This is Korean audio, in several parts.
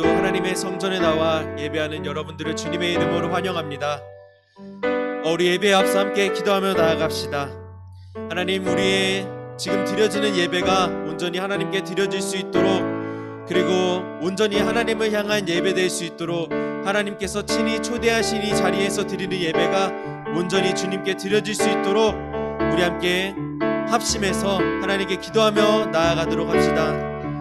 오늘도 하나님의 성전에 나와 예배하는 여러분들을 주님의 이름으로 환영합니다. 우리 예배에 앞서 함께 기도하며 나아갑시다. 하나님, 우리의 지금 드려지는 예배가 온전히 하나님께 드려질 수 있도록, 그리고 온전히 하나님을 향한 예배 될 수 있도록 하나님께서 친히 초대하신 이 자리에서 드리는 예배가 온전히 주님께 드려질 수 있도록 우리 함께 합심해서 하나님께 기도하며 나아가도록 합시다.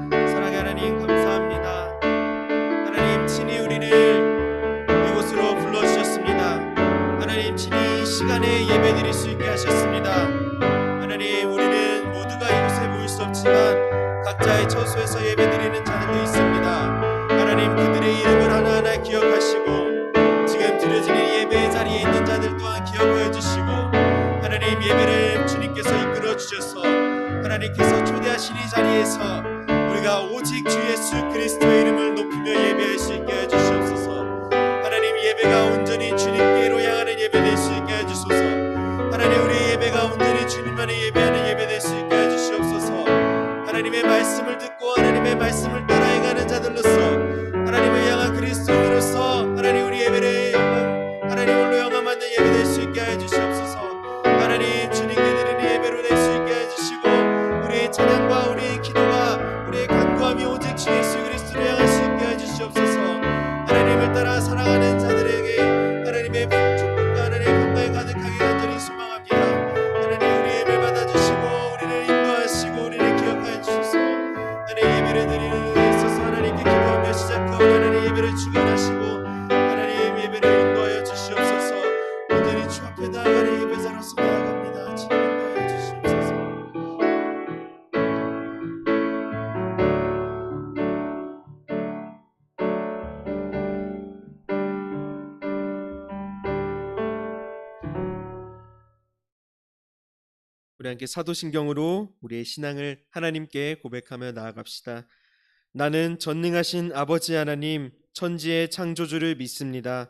사랑의 하나님, 감사합니다. 하나님, 친히 우리를 이곳으로 불러주셨습니다. 하나님, 친히 이 시간에 예배 드릴 수 있게 하셨습니다. 하나님, 우리는 모두가 이곳에 모일 수 없지만 각자의 처소에서 예배 드리는 자들도 있습니다. 하나님, 그들의 이름을 하나하나 기억하시고 지금 드려지는 예배의 자리에 있는 자들 또한 기억하여 주시고, 하나님, 예배를 주님께서 이끌어 주셔서 하나님께서 초대하신 이 자리에서 우리가 오직 주 예수 그리스도의 이름을 높이며 예배할 수 있게 해 주시옵소서. 하나님, 예배가 온전히 주님께로 향하는 예배 될 수 있게 해 주소서. 하나님, 우리의 예배가 온전히 주님만을 예배하는 예배 될 수 있게 해 주시옵소서. 하나님의 말씀을 듣고 하나님의 말씀을 따라해가는 자들로서, 하나님을 향한 그리스도인으로서 하나님, 우리 예배를 하나님 홀로 영광받는 예배 될 수 있게 해 주시옵소서. 하나님, 주님께 드리는 예배로 될 수 있게 해주시고, 우리의 찬양과 우리의 기도가 우리의 간구함이 오직 주 예수 그리스도를 향할 수 있게 해주시옵소서. 하나님을 따라 살아가는 자들에게 하나님의 축복과 하나님의 평강이 가득하게 간절히 소망합니다. 하나님, 우리 예배 받아주시고 우리를 인도하시고 우리를 기억하여 주소서. 하나님, 예배를 드리는 데 있어서 하나님께 기도하며 시작하고 하나님 예배를 주관하시고 하나님 예배를 인도하여 주시옵소서. 온전히 주 앞에 나아가는 예배자로서 나아갑니다. 주님 인도하여 주시옵소서. 우리 함께 사도신경으로 우리의 신앙을 하나님께 고백하며 나아갑시다. 나는 전능하신 아버지 하나님, 천지의 창조주를 믿습니다.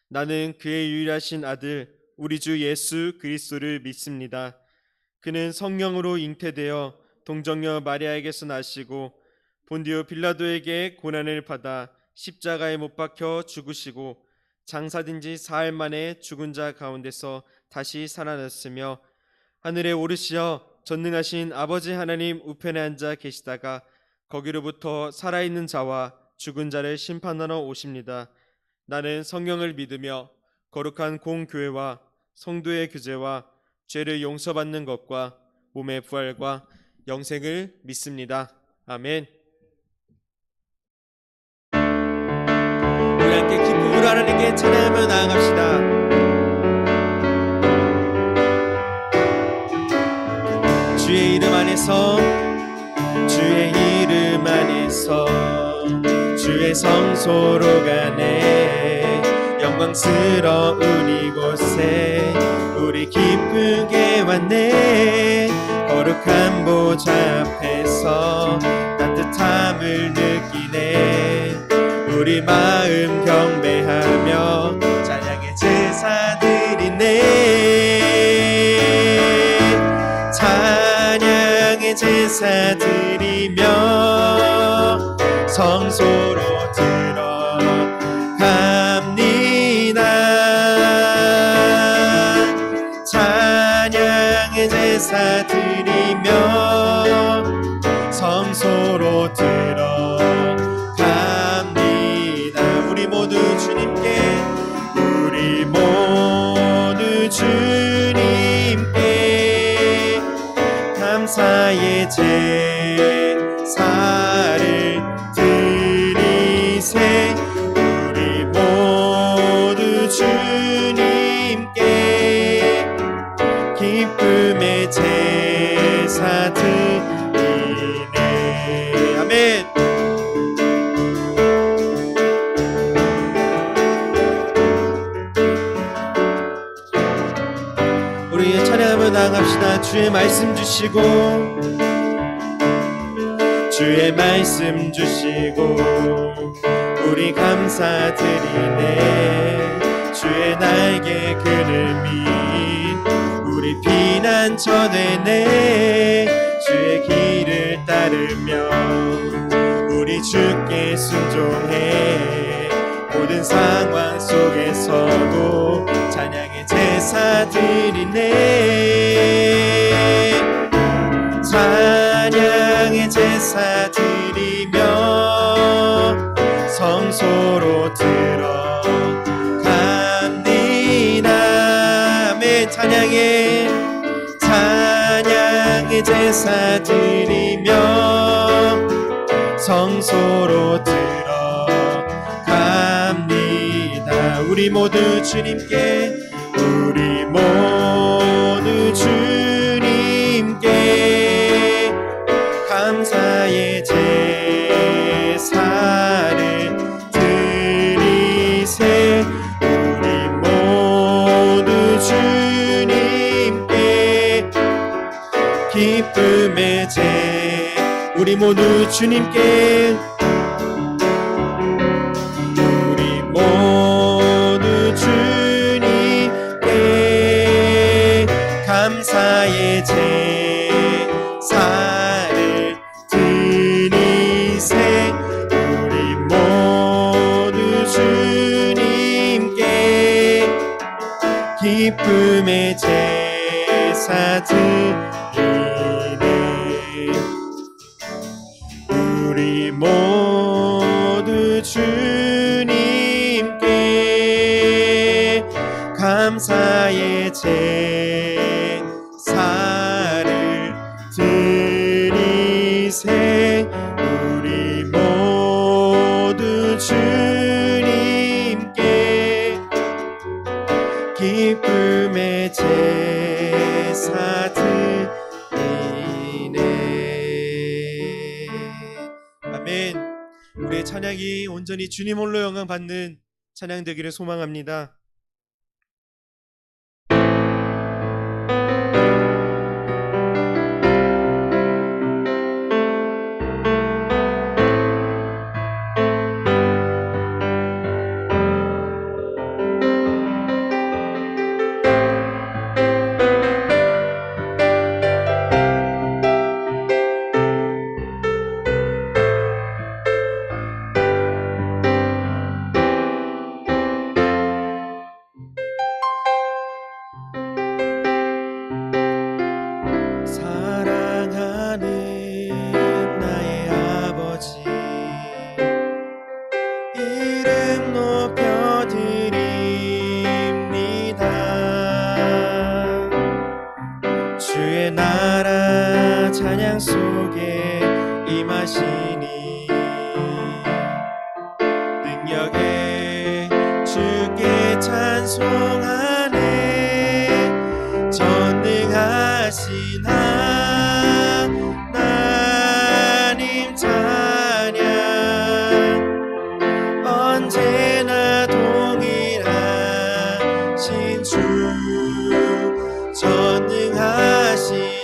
나는 그의 유일하신 아들 우리 주 예수 그리스도를 믿습니다. 그는 성령으로 잉태되어 동정녀 마리아에게서 나시고 본디오 빌라도에게 고난을 받아 십자가에 못 박혀 죽으시고 장사된 지 사흘 만에 죽은 자 가운데서 다시 살아났으며 하늘에 오르시어 전능하신 아버지 하나님 우편에 앉아 계시다가 거기로부터 살아있는 자와 죽은 자를 심판하러 오십니다. 나는 성령을 믿으며 거룩한 공교회와 성도의 교제와 죄를 용서받는 것과 몸의 부활과 영생을 믿습니다. 아멘. 우리 함께 기쁨으로 하나님께 찬양하며 나아갑시다. 주의 이름 안에서, 주의 이름 안에서 주의 성소로 가네. 영광스러운 이곳에 우리 기쁘게 왔네. 거룩한 보좌 앞에서 따뜻함을 느끼네. 우리 마음 경배하며 찬양의 제사 드리네. 찬양의 제사 드리며 성소로 들어갑니다. 찬양의 제사 드리며 성소로 들어갑니다. 우리 모두 주님께, 우리 모두 주님께 감사의 제사를 드리세. 우리 모두 주님께 기쁨의 제사 드리네. 아멘. 우리 찬양하며 나아갑시다. 주의 말씀 주시고, 주의 말씀 주시고 우리 감사드리네. 주의 날개 그늘밑 우리 피난처 되네. 주의 길을 따르며 우리 우리 주께 순종해. 모든 상황 속에서도 찬양의 제사 드리네. 찬양의 제사 드리며 성소로 들어갑니다. 아멘. 찬양의 제사 드리며 성소로 들어갑니다. 우리 모두 주님께 감사의 제사를 드리세. 우리 모두 주님께 기쁨의 우리 모두 주님께 감사의 제사를 드리세. 우리 모두 주님께 기쁨의 제사 드리네. 우리 모두 주님께 감사의 제사를 드리세. 우리 모두 주님께 기쁨의 제사 드리네. 아멘. 우리의 찬양이 온전히 주님 홀로 영광 받는 찬양 되기를 소망합니다. 찬양 속에 임하시니 능력에 주께 찬송하네. 전능하신 하나님 찬양 언제나 동일하신 주 전능하신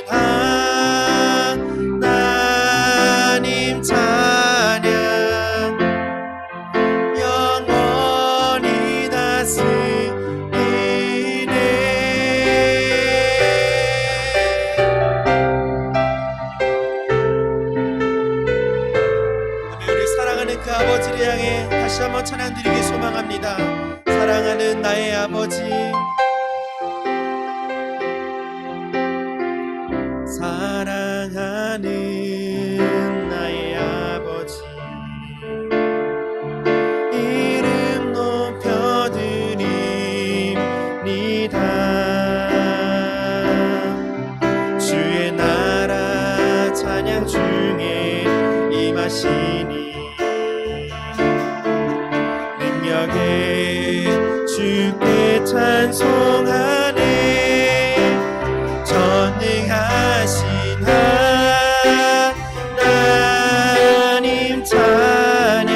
그 아버지를 향해 다시 한번 찬양 드리기 소망합니다. 사랑하는 나의 아버지, 사랑하는 나의 아버지, 이름 높여드립니다. 주의 나라 찬양 중에 임하시니 주께 찬송하네. 전능하신 하나님 찬양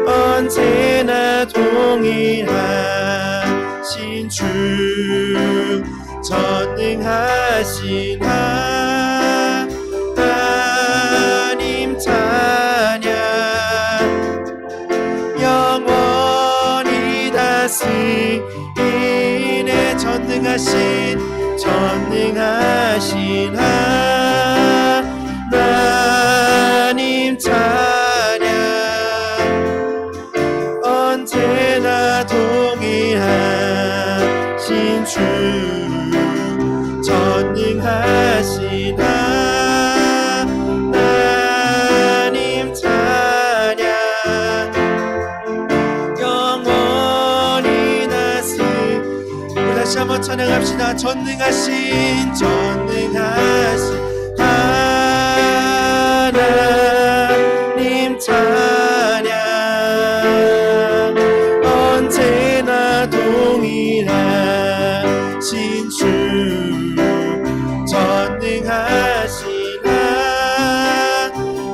언제나 동일하신 주 전능하신 하나님 찬양 영원히 다스리네. 전능하신 하나님 다시 한번 찬양합시다. 전능하신 하나님 찬양, 언제나 동일하신 주, 전능하신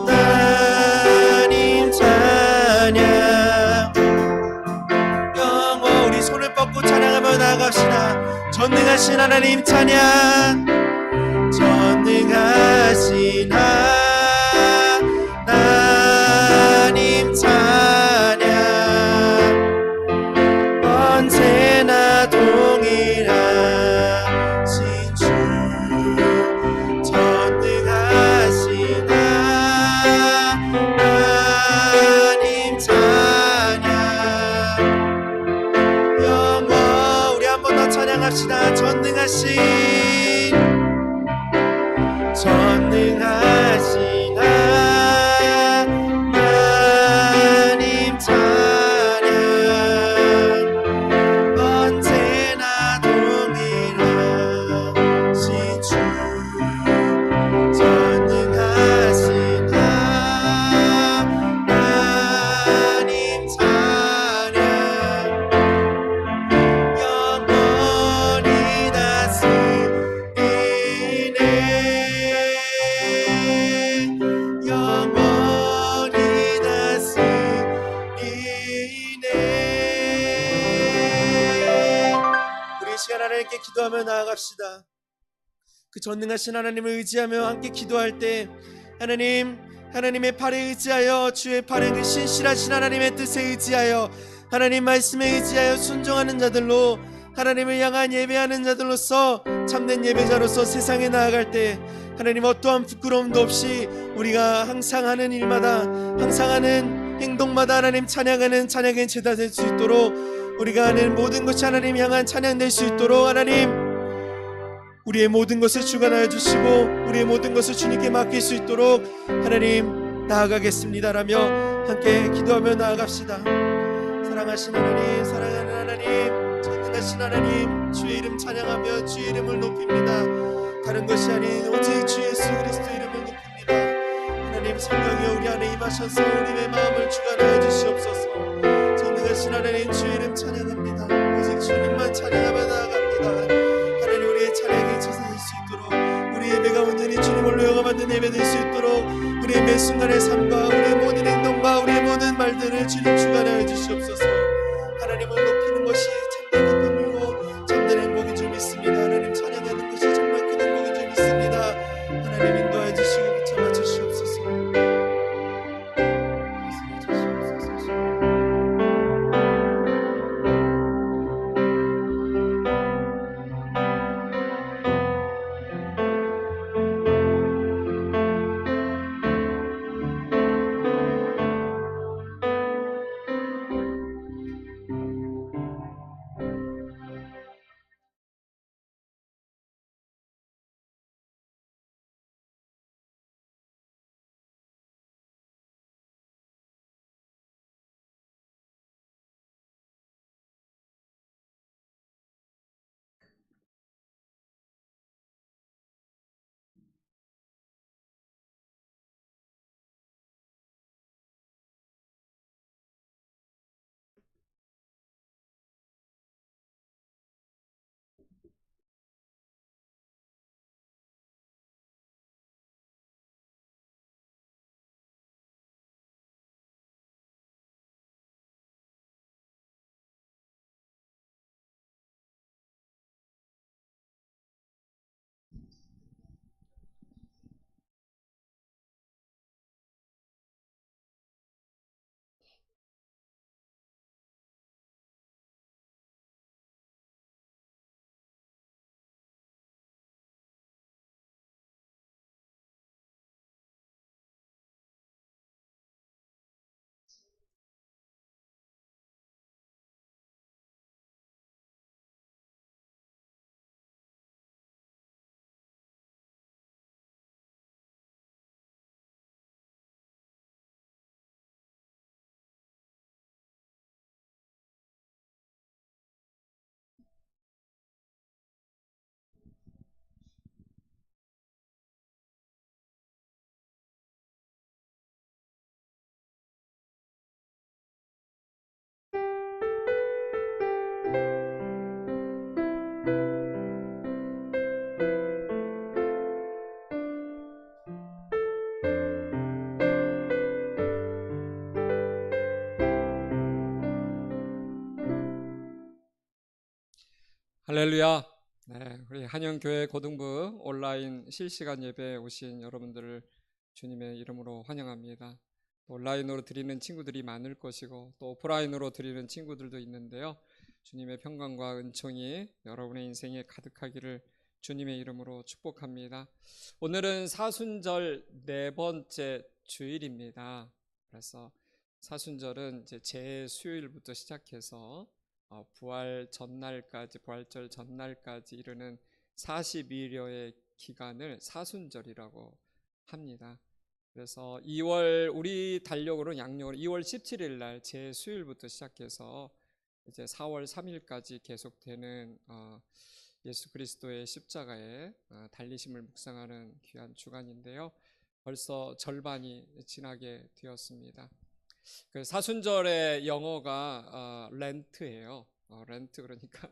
하나님 찬양. 영원 우리 손을 뻗고 찬양하며 나아갑시다. 전능하신 하나님 찬양, 전능하신 하나님 찬양, 언제나 동일하신 주, 전능하신 하나님 찬양. 영원 우리 한 번 더 찬양합시다. 전능하신 하나님 찬양, 언제나 동일하신 주, 전능하신 하나님 찬양. 영원히 다스리네, 영원히 다스리네. 우리 이 시간 하나님께 기도하며 나아갑시다. 그 전능하신 하나님을 의지하며 함께 기도할 때 하나님의 팔에 의지하여, 주의 팔에 그 신실하신 하나님의 뜻에 의지하여, 하나님 말씀에 의지하여 순종하는 자들로, 하나님을 향한 예배하는 자들로서, 참된 예배자로서 세상에 나아갈 때 하나님 어떠한 부끄러움도 없이 우리가 항상 하는 일마다, 항상 하는 행동마다 하나님 찬양하는 찬양의 제다 될 수 있도록, 우리가 하는 모든 것이 하나님 향한 찬양 될 수 있도록 하나님 우리의 모든 것을 주관하여 주시고 우리의 모든 것을 주님께 맡길 수 있도록 하나님 나아가겠습니다라며 함께 기도하며 나아갑시다. 사랑하신 하나님, 사랑하는 하나님, 전능하신 하나님, 주의 이름 찬양하며 주의 이름을 높입니다. 다른 것이 아닌 오직 주 예수 그리스도 이름을 높입니다. 하나님 성령이 우리 안에 임하셔서 우리의 마음을 주관하여 주시옵소서. 전능하신 하나님, 주의 이름 찬양합니다. 오직 주님만 찬양하며 나아갑니다. 하나님 우리의 찬양이 제사될 수 있도록, 우리 예배가 온전히 주님을 영화받는 예배 될 수 있도록 우리의 매 순간의 삶과 우리의 모든 행동과 우리의 모든 말들을 주님 주관하여 주시옵소서. 하나님을 높이는 것이 참된 기쁨이고 참된 행복인 줄 믿습니다. 하나님 찬양하는 것이 정말 큰 행복인 줄 믿습니다. 하나님 인도하여 주시고 붙잡아 주시옵소서. 할렐루야. 네, 우리 한영교회 고등부 온라인 실시간 예배에 오신 여러분들을 주님의 이름으로 환영합니다. 온라인으로 드리는 친구들이 많을 것이고 또 오프라인으로 드리는 친구들도 있는데요. 주님의 평강과 은총이 여러분의 인생에 가득하기를 주님의 이름으로 축복합니다. 오늘은 사순절 네 번째 주일입니다. 그래서 사순절은 이제 제수요일부터 시작해서 부활절 전날까지 이르는 40일여의 기간을 사순절이라고 합니다. 그래서 2월 우리 달력으로 양력으로 2월 17일 날 제수요일부터 시작해서 이제 4월 3일까지 계속되는 예수 그리스도의 십자가의 달리심을 묵상하는 귀한 주간인데요. 벌써 절반이 지나게 되었습니다. 그 사순절의 영어가 렌트예요. 렌트 그러니까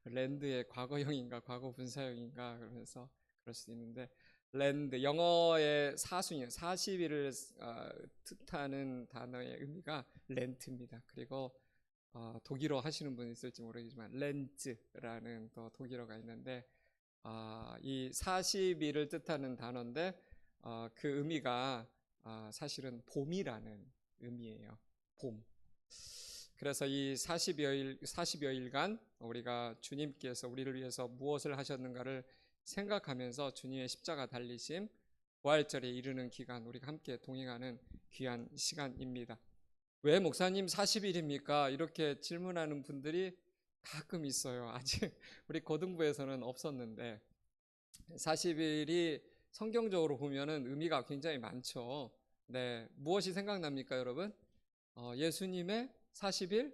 랜드의 과거형인가 과거 분사형인가 그러면서 그럴 수 있는데 랜드 영어의 사순이에요. 40일을 뜻하는 단어의 의미가 렌트입니다. 그리고 독일어 하시는 분 있을지 모르겠지만 렌츠라는 또 독일어가 있는데 이 40일을 뜻하는 단어인데 그 의미가 사실은 봄이라는 의미예요. 봄. 그래서 이 40여일간 우리가 주님께서 우리를 위해서 무엇을 하셨는가를 생각하면서 주님의 십자가 달리심, 부활절에 이르는 기간 우리가 함께 동행하는 귀한 시간입니다. 왜 목사님 40일입니까? 이렇게 질문하는 분들이 가끔 있어요. 아직 우리 고등부에서는 없었는데 40일이 성경적으로 보면은 의미가 굉장히 많죠. 네, 무엇이 생각납니까, 여러분? 예수님의 40일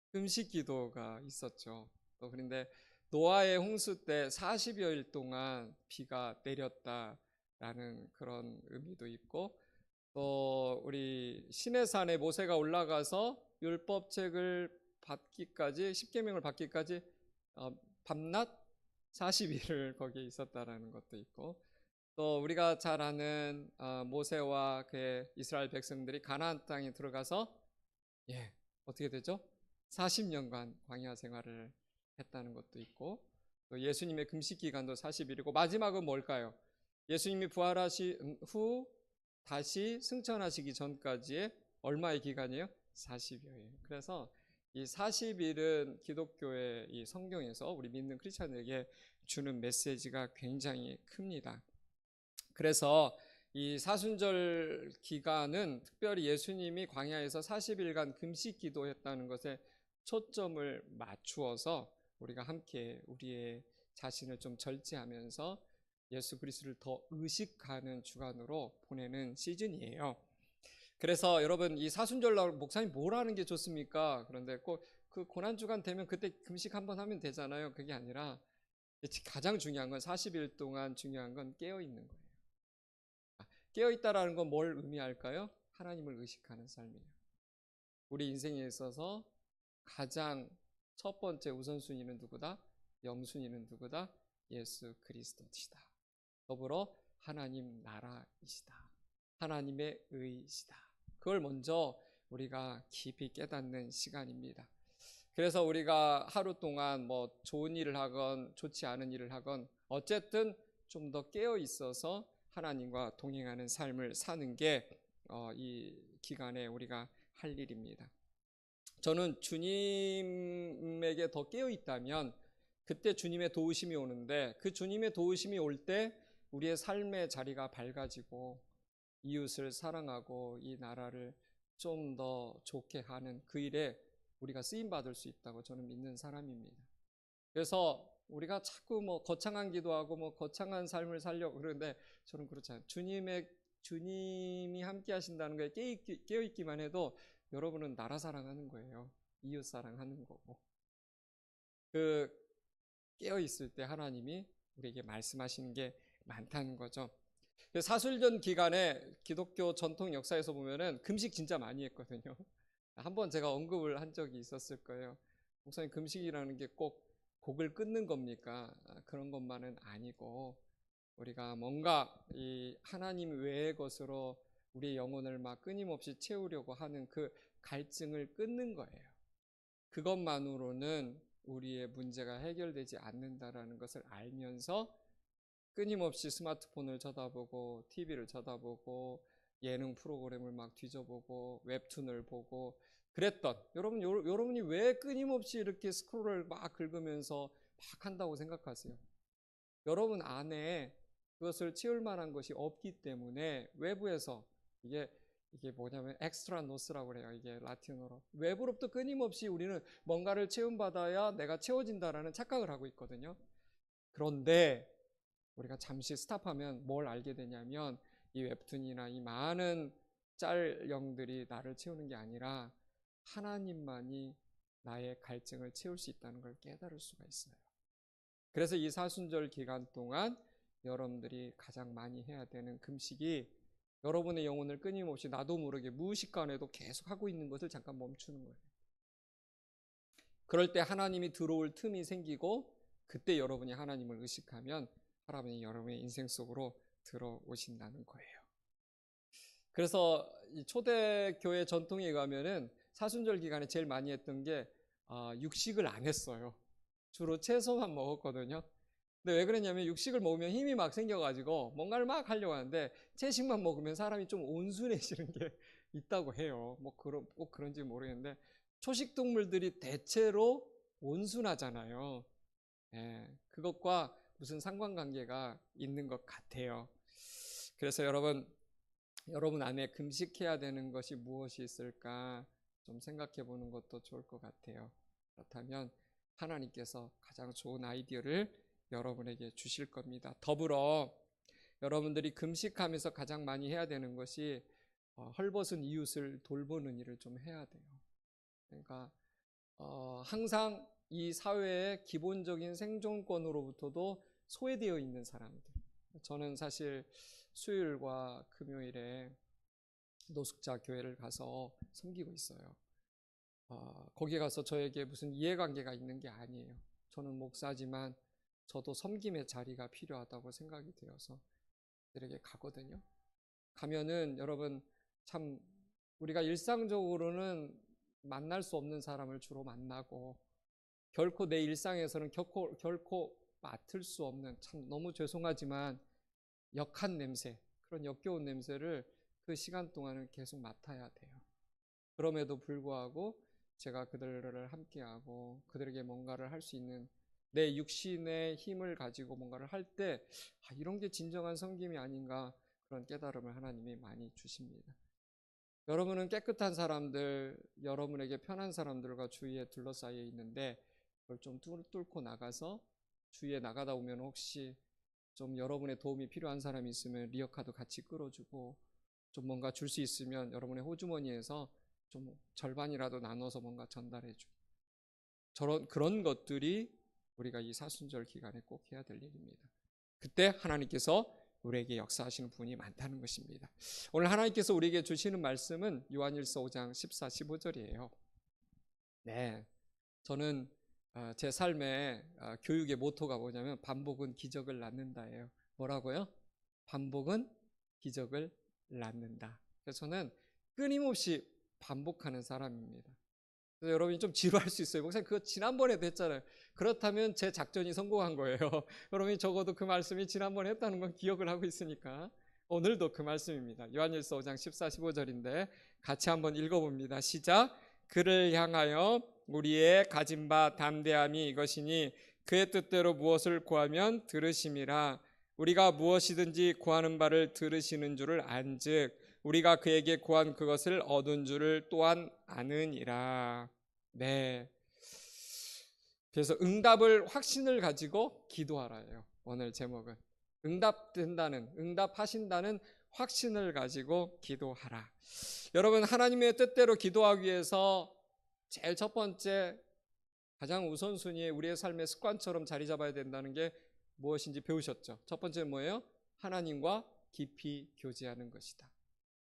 금식 기도가 있었죠. 또 그런데 노아의 홍수 때 40여일 동안 비가 내렸다라는 그런 의미도 있고 또 우리 시내산에 모세가 올라가서 율법책을 받기까지 10계명을 받기까지 밤낮 40일을 거기에 있었다라는 것도 있고 또 우리가 잘 아는 모세와 그의 이스라엘 백성들이 가나안 땅에 들어가서 어떻게 되죠? 40년간 광야 생활을 했다는 것도 있고 또 예수님의 금식 기간도 40일이고 마지막은 뭘까요? 예수님이 부활하신 후 다시 승천하시기 전까지의 얼마의 기간이에요? 40여일. 그래서 이 40일은 기독교의 이 성경에서 우리 믿는 크리스찬에게 주는 메시지가 굉장히 큽니다. 그래서 이 사순절 기간은 특별히 예수님이 광야에서 40일간 금식 기도했다는 것에 초점을 맞추어서 우리가 함께 우리의 자신을 좀 절제하면서 예수 그리스도를 더 의식하는 주간으로 보내는 시즌이에요. 그래서 여러분 이 사순절날 목사님 뭘 하는 게 좋습니까? 그런데 꼭 그 고난주간 되면 그때 금식 한번 하면 되잖아요. 그게 아니라 가장 중요한 건 40일 동안 중요한 건 깨어있는 거예요. 깨어있다라는 건 뭘 의미할까요? 하나님을 의식하는 삶이에요. 우리 인생에 있어서 가장 첫 번째 우선순위는 누구다? 영순위는 누구다? 예수 그리스도시다. 더불어 하나님 나라이시다. 하나님의 의이시다. 그걸 먼저 우리가 깊이 깨닫는 시간입니다. 그래서 우리가 하루 동안 뭐 좋은 일을 하건 좋지 않은 일을 하건 어쨌든 좀 더 깨어 있어서 하나님과 동행하는 삶을 사는 게 이 기간에 우리가 할 일입니다. 저는 주님에게 더 깨어 있다면 그때 주님의 도우심이 오는데 그 주님의 도우심이 올 때 우리의 삶의 자리가 밝아지고 이웃을 사랑하고 이 나라를 좀 더 좋게 하는 그 일에 우리가 쓰임 받을 수 있다고 저는 믿는 사람입니다. 그래서 우리가 자꾸 뭐 거창한 기도하고 뭐 거창한 삶을 살려고 그러는데 저는 그렇지 않아요. 주님이 함께 하신다는 거에 깨어 있기만 해도 여러분은 나라 사랑하는 거예요. 이웃 사랑하는 거고. 그 깨어 있을 때 하나님이 우리에게 말씀하시는 게 많다는 거죠. 사술전 기간에 기독교 전통 역사에서 보면은 금식 진짜 많이 했거든요. 한번 제가 언급을 한 적이 있었을 거예요. 목사님 금식이라는 게 꼭 곡을 끊는 겁니까? 그런 것만은 아니고 우리가 뭔가 이 하나님 외의 것으로 우리의 영혼을 막 끊임없이 채우려고 하는 그 갈증을 끊는 거예요. 그것만으로는 우리의 문제가 해결되지 않는다라는 것을 알면서 끊임없이 스마트폰을 쳐다보고 TV를 쳐다보고 예능 프로그램을 막 뒤져보고 웹툰을 보고 그랬던 여러분이 왜 끊임없이 이렇게 스크롤을 막 긁으면서 막 한다고 생각하세요? 여러분 안에 그것을 채울 만한 것이 없기 때문에 외부에서 이게 뭐냐면 엑스트라 노스라고 그래요. 이게 라틴어로. 외부로부터 끊임없이 우리는 뭔가를 채움받아야 내가 채워진다라는 착각을 하고 있거든요. 그런데 우리가 잠시 스탑하면 뭘 알게 되냐면 이 웹툰이나 이 많은 짤영들이 나를 채우는 게 아니라 하나님만이 나의 갈증을 채울 수 있다는 걸 깨달을 수가 있어요. 그래서 이 사순절 기간 동안 여러분들이 가장 많이 해야 되는 금식이 여러분의 영혼을 끊임없이 나도 모르게 무의식간에도 계속 하고 있는 것을 잠깐 멈추는 거예요. 그럴 때 하나님이 들어올 틈이 생기고 그때 여러분이 하나님을 의식하면 하나님이 여러분의 인생 속으로 들어오신다는 거예요. 그래서 이 초대교회 전통에 의하면은 사순절 기간에 제일 많이 했던 게 육식을 안 했어요. 주로 채소만 먹었거든요. 근데 왜 그랬냐면 육식을 먹으면 힘이 막 생겨가지고 뭔가를 막 하려고 하는데 채식만 먹으면 사람이 좀 온순해지는 게 있다고 해요. 뭐 꼭 그런지 모르겠는데 초식 동물들이 대체로 온순하잖아요. 예, 그것과 무슨 상관관계가 있는 것 같아요. 그래서 여러분 안에 금식해야 되는 것이 무엇이 있을까 좀 생각해 보는 것도 좋을 것 같아요. 그렇다면 하나님께서 가장 좋은 아이디어를 여러분에게 주실 겁니다. 더불어 여러분들이 금식하면서 가장 많이 해야 되는 것이 헐벗은 이웃을 돌보는 일을 좀 해야 돼요. 그러니까 항상 이 사회의 기본적인 생존권으로부터도 소외되어 있는 사람들. 저는 사실 수요일과 금요일에 노숙자 교회를 가서 섬기고 있어요. 거기 가서 저에게 무슨 이해관계가 있는 게 아니에요. 저는 목사지만 저도 섬김의 자리가 필요하다고 생각이 되어서 그들에게 가거든요. 가면은 여러분 참 우리가 일상적으로는 만날 수 없는 사람을 주로 만나고 결코 내 일상에서는 결코 맡을 수 없는 참 너무 죄송하지만 역한 냄새, 그런 역겨운 냄새를 그 시간 동안은 계속 맡아야 돼요. 그럼에도 불구하고 제가 그들을 함께하고 그들에게 뭔가를 할 수 있는 내 육신의 힘을 가지고 뭔가를 할 때 이런 게 진정한 섬김이 아닌가 그런 깨달음을 하나님이 많이 주십니다. 여러분은 깨끗한 사람들, 여러분에게 편한 사람들과 주위에 둘러싸여 있는데 그걸 좀 뚫고 나가서 주위에 나가다 오면 혹시 좀 여러분의 도움이 필요한 사람이 있으면 리어카도 같이 끌어주고 좀 뭔가 줄 수 있으면 여러분의 호주머니에서 좀 절반이라도 나눠서 뭔가 전달해주고 그런 것들이 우리가 이 사순절 기간에 꼭 해야 될 일입니다. 그때 하나님께서 우리에게 역사하시는 부분이 많다는 것입니다. 오늘 하나님께서 우리에게 주시는 말씀은 요한일서 5장 14, 15절이에요. 네, 저는 제 삶의 교육의 모토가 뭐냐면 반복은 기적을 낳는다예요. 뭐라고요? 반복은 기적을 낳는다. 그래서 저는 끊임없이 반복하는 사람입니다. 그래서 여러분이 좀 지루할 수 있어요. 목사님 그거 지난번에도 했잖아요. 그렇다면 제 작전이 성공한 거예요. 여러분이 적어도 그 말씀이 지난번에 했다는 건 기억을 하고 있으니까 오늘도 그 말씀입니다. 요한일서 5장 14, 15절인데 같이 한번 읽어봅니다. 시작. 그를 향하여 우리의 가진 바 담대함이 이것이니 그의 뜻대로 무엇을 구하면 들으심이라. 우리가 무엇이든지 구하는 바를 들으시는 줄을 안즉 우리가 그에게 구한 그것을 얻은 줄을 또한 아느니라. 네. 그래서 응답을 확신을 가지고 기도하라예요. 오늘 제목은 응답하신다는 확신을 가지고 기도하라. 여러분 하나님의 뜻대로 기도하기 위해서 제일 첫 번째 가장 우선순위에 우리의 삶의 습관처럼 자리 잡아야 된다는 게 무엇인지 배우셨죠? 첫 번째는 뭐예요? 하나님과 깊이 교제하는 것이다.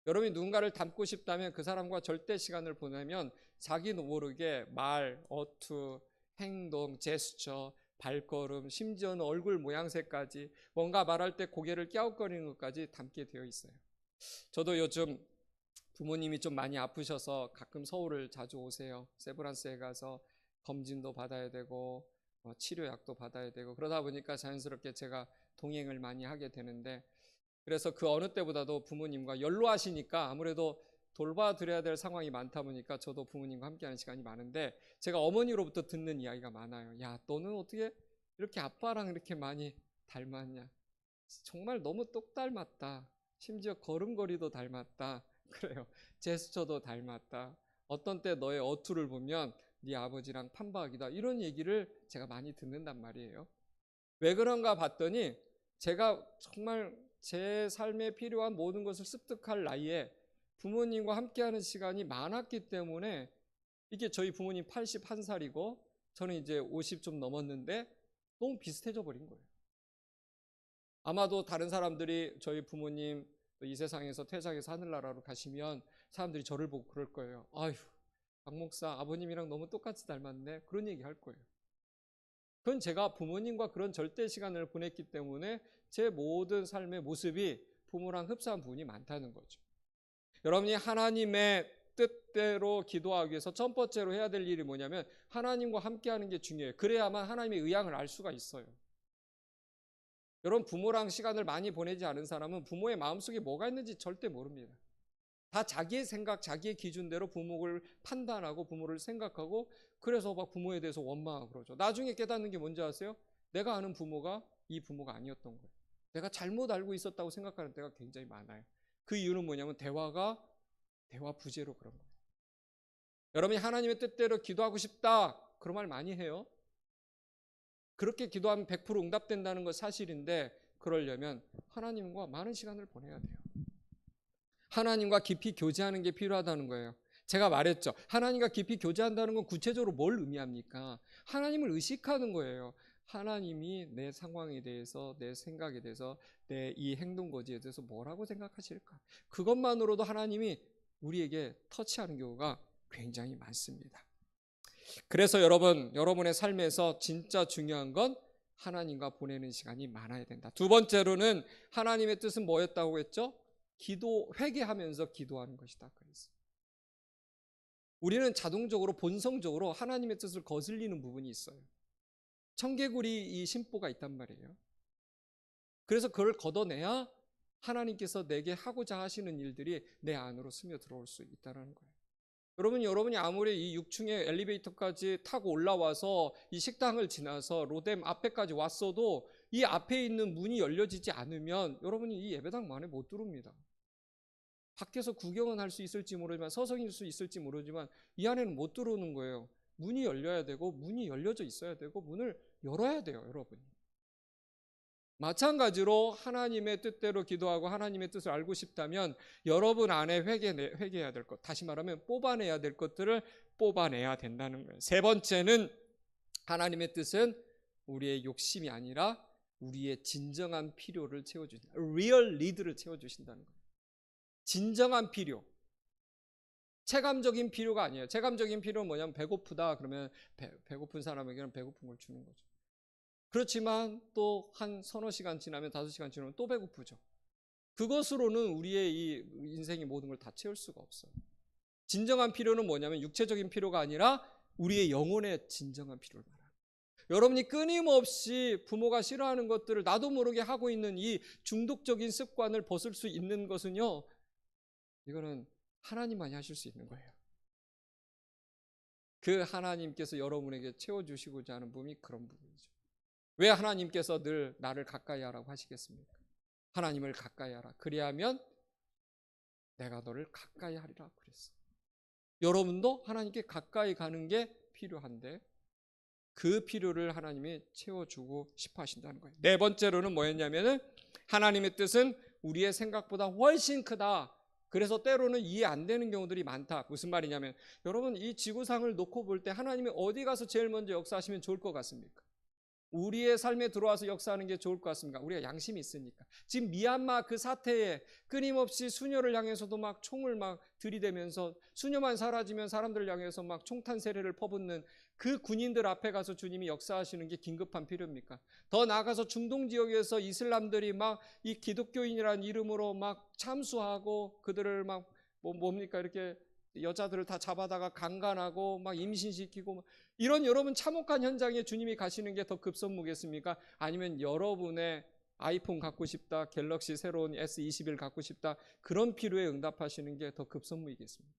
여러분이 누군가를 닮고 싶다면 그 사람과 절대 시간을 보내면 자기도 모르게 말, 어투, 행동, 제스처, 발걸음, 심지어는 얼굴 모양새까지 뭔가 말할 때 고개를 갸웃거리는 것까지 담게 되어 있어요. 저도 요즘 부모님이 좀 많이 아프셔서 가끔 서울을 자주 오세요. 세브란스에 가서 검진도 받아야 되고 치료약도 받아야 되고 그러다 보니까 자연스럽게 제가 동행을 많이 하게 되는데, 그래서 그 어느 때보다도 부모님과 연로하시니까 아무래도 돌봐드려야 될 상황이 많다 보니까 저도 부모님과 함께하는 시간이 많은데, 제가 어머니로부터 듣는 이야기가 많아요. 야, 너는 어떻게 이렇게 아빠랑 이렇게 많이 닮았냐? 정말 너무 똑 닮았다. 심지어 걸음걸이도 닮았다. 그래요. 제스처도 닮았다. 어떤 때 너의 어투를 보면 네 아버지랑 판박이다. 이런 얘기를 제가 많이 듣는단 말이에요. 왜 그런가 봤더니 제가 정말 제 삶에 필요한 모든 것을 습득할 나이에 부모님과 함께하는 시간이 많았기 때문에, 이게 저희 부모님 81살이고 저는 이제 50 좀 넘었는데 너무 비슷해져 버린 거예요. 아마도 다른 사람들이 저희 부모님 이 세상에서 퇴장해서 하늘나라로 가시면 사람들이 저를 보고 그럴 거예요. 아휴, 박 목사 아버님이랑 너무 똑같이 닮았네. 그런 얘기 할 거예요. 그건 제가 부모님과 그런 절대 시간을 보냈기 때문에 제 모든 삶의 모습이 부모랑 흡사한 부분이 많다는 거죠. 여러분이 하나님의 뜻대로 기도하기 위해서 첫 번째로 해야 될 일이 뭐냐면 하나님과 함께하는 게 중요해요. 그래야만 하나님의 의향을 알 수가 있어요. 여러분, 부모랑 시간을 많이 보내지 않은 사람은 부모의 마음속에 뭐가 있는지 절대 모릅니다. 다 자기의 생각, 자기의 기준대로 부모를 판단하고 부모를 생각하고, 그래서 막 부모에 대해서 원망하고 그러죠. 나중에 깨닫는 게 뭔지 아세요? 내가 아는 부모가 이 부모가 아니었던 거예요. 내가 잘못 알고 있었다고 생각하는 때가 굉장히 많아요. 그 이유는 뭐냐면 대화 부재로 그런 거예요. 여러분이 하나님의 뜻대로 기도하고 싶다, 그런 말 많이 해요. 그렇게 기도하면 100% 응답된다는 건 사실인데, 그러려면 하나님과 많은 시간을 보내야 돼요. 하나님과 깊이 교제하는 게 필요하다는 거예요. 제가 말했죠. 하나님과 깊이 교제한다는 건 구체적으로 뭘 의미합니까? 하나님을 의식하는 거예요. 하나님이 내 상황에 대해서, 내 생각에 대해서, 내 이 행동 거지에 대해서 뭐라고 생각하실까? 그것만으로도 하나님이 우리에게 터치하는 경우가 굉장히 많습니다. 그래서 여러분의 삶에서 진짜 중요한 건 하나님과 보내는 시간이 많아야 된다. 두 번째로는 하나님의 뜻은 뭐였다고 했죠? 회개하면서 기도하는 것이다. 그래서 우리는 자동적으로 본성적으로 하나님의 뜻을 거슬리는 부분이 있어요. 청개구리 이 심보가 있단 말이에요. 그래서 그걸 걷어내야 하나님께서 내게 하고자 하시는 일들이 내 안으로 스며들어올 수 있다는 거예요. 여러분이 아무리 이 6층에 엘리베이터까지 타고 올라와서 이 식당을 지나서 로뎀 앞에까지 왔어도 이 앞에 있는 문이 열려지지 않으면 여러분이 이 예배당 안에 못 들어옵니다. 밖에서 구경은 할 수 있을지 모르지만, 서성일 수 있을지 모르지만 이 안에는 못 들어오는 거예요. 문이 열려야 되고, 문이 열려져 있어야 되고, 문을 열어야 돼요, 여러분이. 마찬가지로 하나님의 뜻대로 기도하고 하나님의 뜻을 알고 싶다면 여러분 안에 회개해야 될 것, 다시 말하면 뽑아내야 될 것들을 뽑아내야 된다는 거예요. 세 번째는 하나님의 뜻은 우리의 욕심이 아니라 우리의 진정한 필요를 채워주신다. real need를 채워주신다는 거예요. 진정한 필요. 체감적인 필요가 아니에요. 체감적인 필요는 뭐냐면 배고프다 그러면 배고픈 사람에게는 배고픈 걸 주는 거죠. 그렇지만 또 한 서너 시간 지나면, 5시간 지나면 또 배고프죠. 그것으로는 우리의 이 인생의 모든 걸 다 채울 수가 없어요. 진정한 필요는 뭐냐면 육체적인 필요가 아니라 우리의 영혼의 진정한 필요를 말합니다. 여러분이 끊임없이 부모가 싫어하는 것들을 나도 모르게 하고 있는 이 중독적인 습관을 벗을 수 있는 것은요, 이거는 하나님만이 하실 수 있는 거예요. 그 하나님께서 여러분에게 채워주시고자 하는 부분이 그런 부분이죠. 왜 하나님께서 늘 나를 가까이 하라고 하시겠습니까? 하나님을 가까이 하라. 그리하면 내가 너를 가까이 하리라 그랬어요. 여러분도 하나님께 가까이 가는 게 필요한데 그 필요를 하나님이 채워주고 싶어 하신다는 거예요. 네 번째로는 뭐였냐면은 하나님의 뜻은 우리의 생각보다 훨씬 크다. 그래서 때로는 이해 안 되는 경우들이 많다. 무슨 말이냐면, 여러분 이 지구상을 놓고 볼 때 하나님이 어디 가서 제일 먼저 역사하시면 좋을 것 같습니까? 우리의 삶에 들어와서 역사하는 게 좋을 것 같습니까? 우리가 양심이 있으니까. 지금 미얀마 그 사태에 끊임없이 수녀를 향해서도 막 총을 막 들이대면서, 수녀만 사라지면 사람들을 향해서 막 총탄 세례를 퍼붓는 그 군인들 앞에 가서 주님이 역사하시는 게 긴급한 필요입니까? 더 나아가서 중동 지역에서 이슬람들이 막 이 기독교인이라는 이름으로 막 참수하고 그들을 막 뭡니까 이렇게 여자들을 다 잡아다가 강간하고 막 임신시키고 이런 여러분 참혹한 현장에 주님이 가시는 게 더 급선무겠습니까? 아니면 여러분의 아이폰 갖고 싶다, 갤럭시 새로운 S21 갖고 싶다, 그런 필요에 응답하시는 게 더 급선무이겠습니까?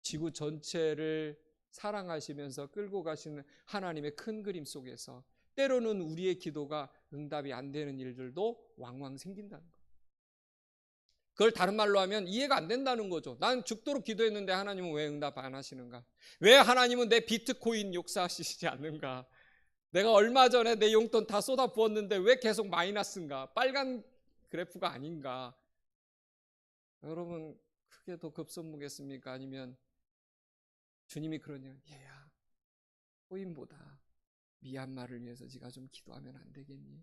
지구 전체를 사랑하시면서 끌고 가시는 하나님의 큰 그림 속에서 때로는 우리의 기도가 응답이 안 되는 일들도 왕왕 생긴다는 거예요. 그걸 다른 말로 하면 이해가 안 된다는 거죠. 난 죽도록 기도했는데 하나님은 왜 응답 안 하시는가? 왜 하나님은 내 비트코인 역사하시지 않는가? 내가 얼마 전에 내 용돈 다 쏟아 부었는데 왜 계속 마이너스인가? 빨간 그래프가 아닌가? 여러분, 그게 더 급선무겠습니까? 아니면 주님이 그러냐? 얘야, 코인보다 미얀마를 위해서 네가 좀 기도하면 안 되겠니?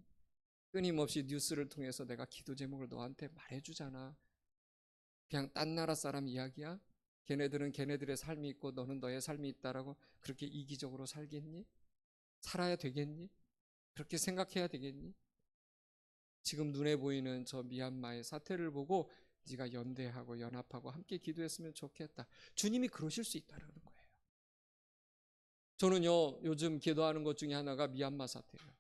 끊임없이 뉴스를 통해서 내가 기도 제목을 너한테 말해주잖아. 그냥 딴 나라 사람 이야기야? 걔네들은 걔네들의 삶이 있고 너는 너의 삶이 있다라고 그렇게 이기적으로 살겠니? 살아야 되겠니? 그렇게 생각해야 되겠니? 지금 눈에 보이는 저 미얀마의 사태를 보고 네가 연대하고 연합하고 함께 기도했으면 좋겠다. 주님이 그러실 수 있다는 거예요. 저는요, 요즘 기도하는 것 중에 하나가 미얀마 사태예요.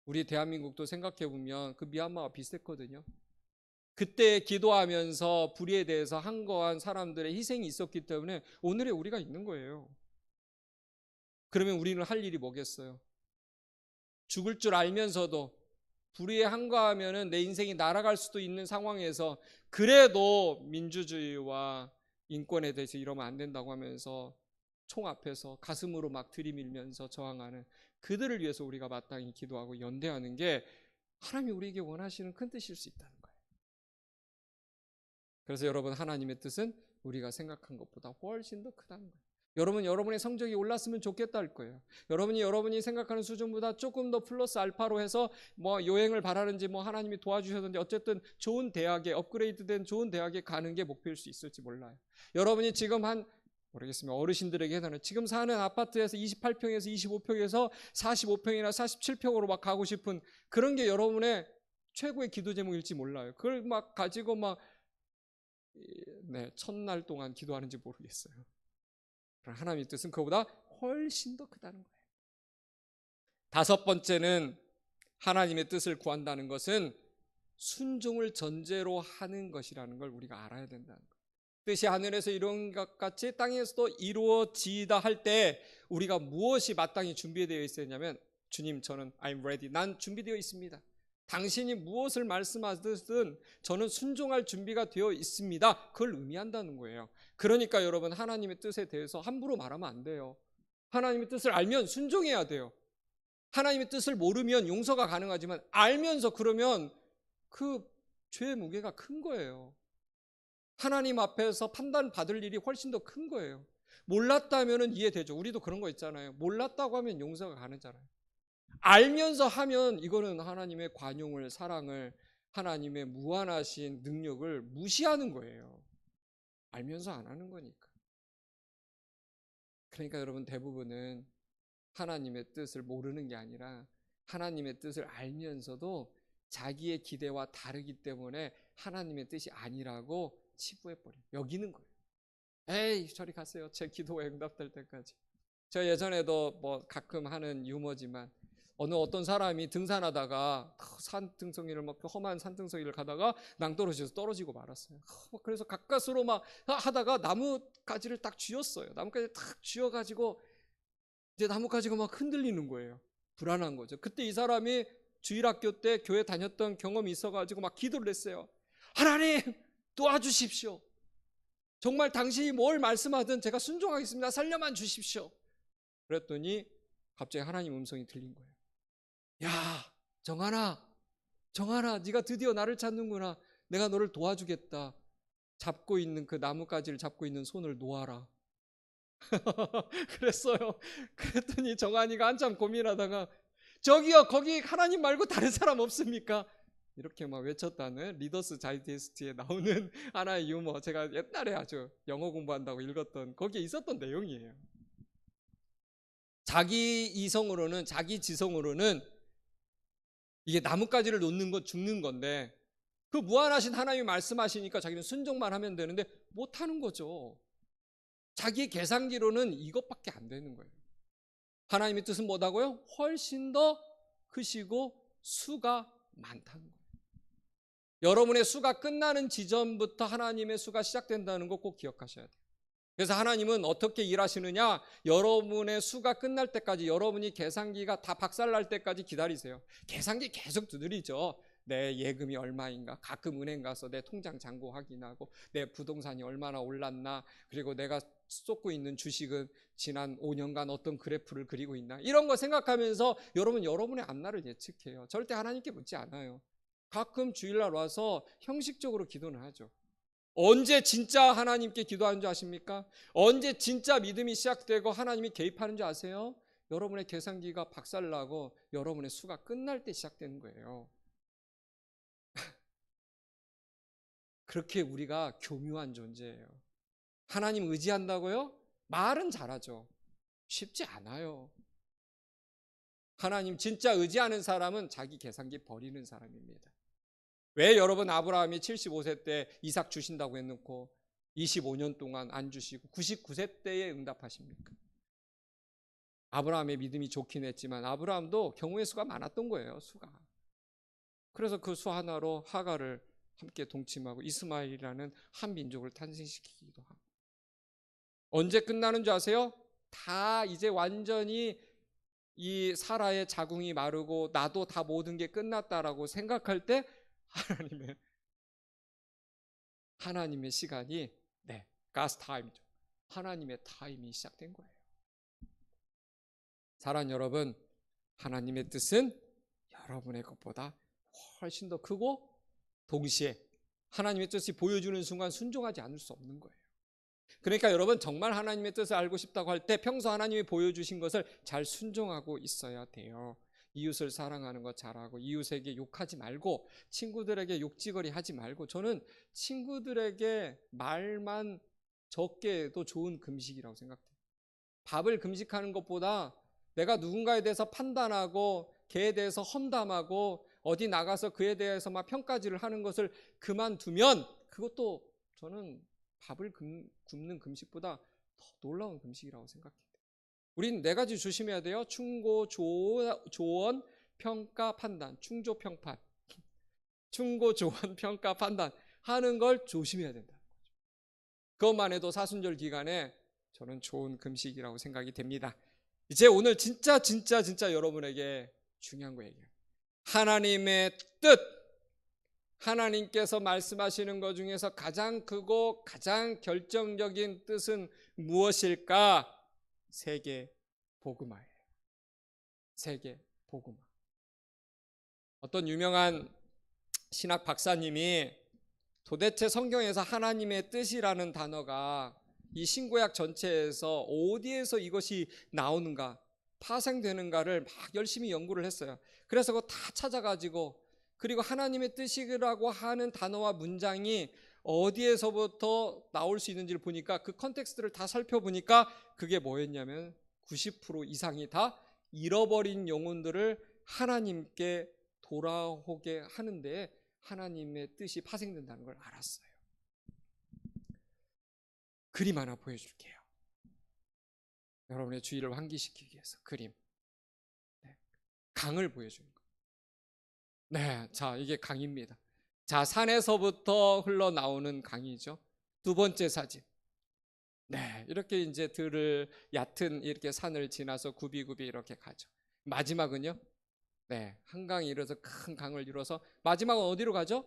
우리 대한민국도 생각해 보면 그 미얀마와 비슷했거든요. 그때 기도하면서 불의에 대해서 항거한 사람들의 희생이 있었기 때문에 오늘의 우리가 있는 거예요. 그러면 우리는 할 일이 뭐겠어요? 죽을 줄 알면서도 불의에 항거하면은 내 인생이 날아갈 수도 있는 상황에서 그래도 민주주의와 인권에 대해서 이러면 안 된다고 하면서 총 앞에서 가슴으로 막 들이밀면서 저항하는 그들을 위해서 우리가 마땅히 기도하고 연대하는 게 하나님이 우리에게 원하시는 큰 뜻일 수 있다는 거예요. 그래서 여러분, 하나님의 뜻은 우리가 생각한 것보다 훨씬 더 크다는 거예요. 여러분, 여러분의 성적이 올랐으면 좋겠다 할 거예요. 여러분이 생각하는 수준보다 조금 더 플러스 알파로 해서 뭐 여행을 바라는지 뭐 하나님이 도와주셨는지 어쨌든 좋은 대학에 업그레이드된 좋은 대학에 가는 게 목표일 수 있을지 몰라요. 여러분이 지금 모르겠습니다. 어르신들에게 해서는 지금 사는 아파트에서 28평에서 25평에서 45평이나 47평으로 막 가고 싶은 그런 게 여러분의 최고의 기도 제목일지 몰라요. 그걸 막 가지고 첫날 동안 기도하는지 모르겠어요. 하나님의 뜻은 그보다 훨씬 더 크다는 거예요. 다섯 번째는 하나님의 뜻을 구한다는 것은 순종을 전제로 하는 것이라는 걸 우리가 알아야 된다는 거예요. 뜻이 하늘에서 이룬 것 같이 땅에서도 이루어지다 할 때 우리가 무엇이 마땅히 준비되어 있었냐면 주님, 저는 I'm ready. 난 준비되어 있습니다. 당신이 무엇을 말씀하든 저는 순종할 준비가 되어 있습니다. 그걸 의미한다는 거예요. 그러니까 여러분, 하나님의 뜻에 대해서 함부로 말하면 안 돼요. 하나님의 뜻을 알면 순종해야 돼요. 하나님의 뜻을 모르면 용서가 가능하지만 알면서 그러면 그 죄의 무게가 큰 거예요. 하나님 앞에서 판단받을 일이 훨씬 더 큰 거예요. 몰랐다면 이해되죠. 우리도 그런 거 있잖아요. 몰랐다고 하면 용서가 가능하잖아요. 알면서 하면 이거는 하나님의 관용을, 사랑을, 하나님의 무한하신 능력을 무시하는 거예요. 알면서 안 하는 거니까. 그러니까 여러분, 대부분은 하나님의 뜻을 모르는 게 아니라 하나님의 뜻을 알면서도 자기의 기대와 다르기 때문에 하나님의 뜻이 아니라고 치부해버려요. 여기는 거예요. 에이, 저리 가세요. 제 기도가 응답될 때까지. 저 예전에도 가끔 하는 유머지만 어떤 사람이 등산하다가 산등성이를 험한 산등성이를 가다가 낭떠러지에서 떨어지고 말았어요. 그래서 가까스로 하다가 나뭇가지를 딱 쥐었어요. 나뭇가지를 딱 쥐어가지고 이제 나뭇가지가 흔들리는 거예요. 불안한 거죠. 그때 이 사람이 주일학교 때 교회 다녔던 경험이 있어가지고 기도를 했어요. 하나님, 도와주십시오. 정말 당신이 뭘 말씀하든 제가 순종하겠습니다. 살려만 주십시오. 그랬더니 갑자기 하나님 음성이 들린 거예요. 야, 정한아, 네가 드디어 나를 찾는구나. 내가 너를 도와주겠다. 잡고 있는 그 나뭇가지를 잡고 있는 손을 놓아라. 그랬어요. 그랬더니 정한이가 한참 고민하다가 저기요, 거기 하나님 말고 다른 사람 없습니까? 이렇게 외쳤다는 리더스 다이제스트에 나오는 하나의 유머, 제가 옛날에 아주 영어 공부한다고 읽었던 거기에 있었던 내용이에요. 자기 이성으로는, 자기 지성으로는 이게 나뭇가지를 놓는 건 죽는 건데 그 무한하신 하나님이 말씀하시니까 자기는 순종만 하면 되는데 못하는 거죠. 자기 계산기로는 이것밖에 안 되는 거예요. 하나님의 뜻은 뭐다고요? 훨씬 더 크시고 수가 많다는 거예요. 여러분의 수가 끝나는 지점부터 하나님의 수가 시작된다는 거 꼭 기억하셔야 돼요. 그래서 하나님은 어떻게 일하시느냐? 여러분의 수가 끝날 때까지, 여러분이 계산기가 다 박살날 때까지 기다리세요. 계산기 계속 두드리죠. 내 예금이 얼마인가? 가끔 은행 가서 내 통장 잔고 확인하고 내 부동산이 얼마나 올랐나? 그리고 내가 쏟고 있는 주식은 지난 5년간 어떤 그래프를 그리고 있나? 이런 거 생각하면서 여러분의 앞날을 예측해요. 절대 하나님께 묻지 않아요. 가끔 주일날 와서 형식적으로 기도는 하죠. 언제 진짜 하나님께 기도하는 줄 아십니까? 언제 진짜 믿음이 시작되고 하나님이 개입하는 줄 아세요? 여러분의 계산기가 박살나고 여러분의 수가 끝날 때 시작되는 거예요. 그렇게 우리가 교묘한 존재예요. 하나님 의지한다고요? 말은 잘하죠. 쉽지 않아요. 하나님 진짜 의지하는 사람은 자기 계산기 버리는 사람입니다. 왜 여러분 아브라함이 75세 때 이삭 주신다고 해놓고 25년 동안 안 주시고 99세 때에 응답하십니까? 아브라함의 믿음이 좋긴 했지만 아브라함도 경우의 수가 많았던 거예요. 수가. 그래서 그 수 하나로 하가를 함께 동침하고 이스마엘이라는 한 민족을 탄생시키기도 하고. 언제 끝나는 줄 아세요? 다 이제 완전히 이 사라의 자궁이 마르고 나도 다 모든 게 끝났다라고 생각할 때 하나님의 시간이 God's time이죠. 하나님의 타임이 시작된 거예요. 사랑하는 여러분, 하나님의 뜻은 여러분의 것보다 훨씬 더 크고 동시에 하나님의 뜻이 보여주는 순간 순종하지 않을 수 없는 거예요. 그러니까 여러분 정말 하나님의 뜻을 알고 싶다고 할 때 평소 하나님이 보여주신 것을 잘 순종하고 있어야 돼요. 이웃을 사랑하는 거 잘하고 이웃에게 욕하지 말고 친구들에게 욕지거리 하지 말고 저는 친구들에게 말만 적게 해도 좋은 금식이라고 생각해요. 밥을 금식하는 것보다 내가 누군가에 대해서 판단하고 걔에 대해서 험담하고 어디 나가서 그에 대해서 막 평가질을 하는 것을 그만두면 그것도 저는 밥을 굶는 금식보다 더 놀라운 금식이라고 생각해요. 우린 네 가지 조심해야 돼요. 충고, 조언, 평가, 판단. 충조, 평판. 충고, 조언, 평가, 판단 하는 걸 조심해야 된다는 거죠. 그것만 해도 사순절 기간에 저는 좋은 금식이라고 생각이 됩니다. 이제 오늘 진짜 여러분에게 중요한 거 얘기해요. 하나님의 뜻, 하나님께서 말씀하시는 것 중에서 가장 크고 가장 결정적인 뜻은 무엇일까? 세계 복음화예요. 세계 복음화. 어떤 유명한 신학 박사님이 도대체 성경에서 하나님의 뜻이라는 단어가 이 신구약 전체에서 어디에서 이것이 나오는가, 파생되는가를 막 열심히 연구를 했어요. 그래서 그거 다 찾아가지고 그리고 하나님의 뜻이라고 하는 단어와 문장이 어디에서부터 나올 수 있는지를 보니까 그 컨텍스트를 다 살펴보니까 그게 뭐였냐면 90% 이상이 다 잃어버린 영혼들을 하나님께 돌아오게 하는데 하나님의 뜻이 파생된다는 걸 알았어요. 그림 하나 보여줄게요. 여러분의 주의를 환기시키기 위해서 그림. 강을 보여주는 거예요. 네, 자, 이게 강입니다. 자, 산에서부터 흘러나오는 강이죠. 두 번째 사진. 네, 이렇게 이제 들을 얕은 이렇게 산을 지나서 굽이굽이 이렇게 가죠. 마지막은요. 네, 한강이 이뤄서 큰 강을 이뤄서 마지막은 어디로 가죠?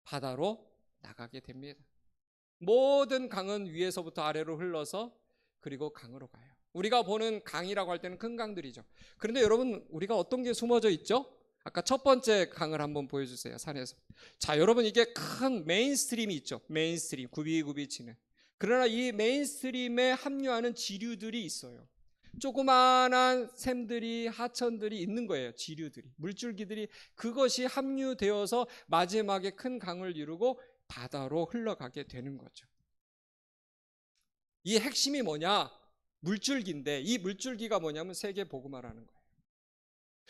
바다로 나가게 됩니다. 모든 강은 위에서부터 아래로 흘러서 그리고 강으로 가요. 우리가 보는 강이라고 할 때는 큰 강들이죠. 그런데 여러분, 우리가 어떤 게 숨어져 있죠? 아까 첫 번째 강을 한번 보여주세요. 산에서. 자, 여러분, 이게 큰 메인스트림이 있죠. 메인스트림, 굽이굽이 치는. 그러나 이 메인스트림에 합류하는 지류들이 있어요. 조그마한 샘들이, 하천들이 있는 거예요. 지류들이, 물줄기들이. 그것이 합류되어서 마지막에 큰 강을 이루고 바다로 흘러가게 되는 거죠. 이 핵심이 뭐냐? 물줄기인데 이 물줄기가 뭐냐면 세계 복음화라는 거예요.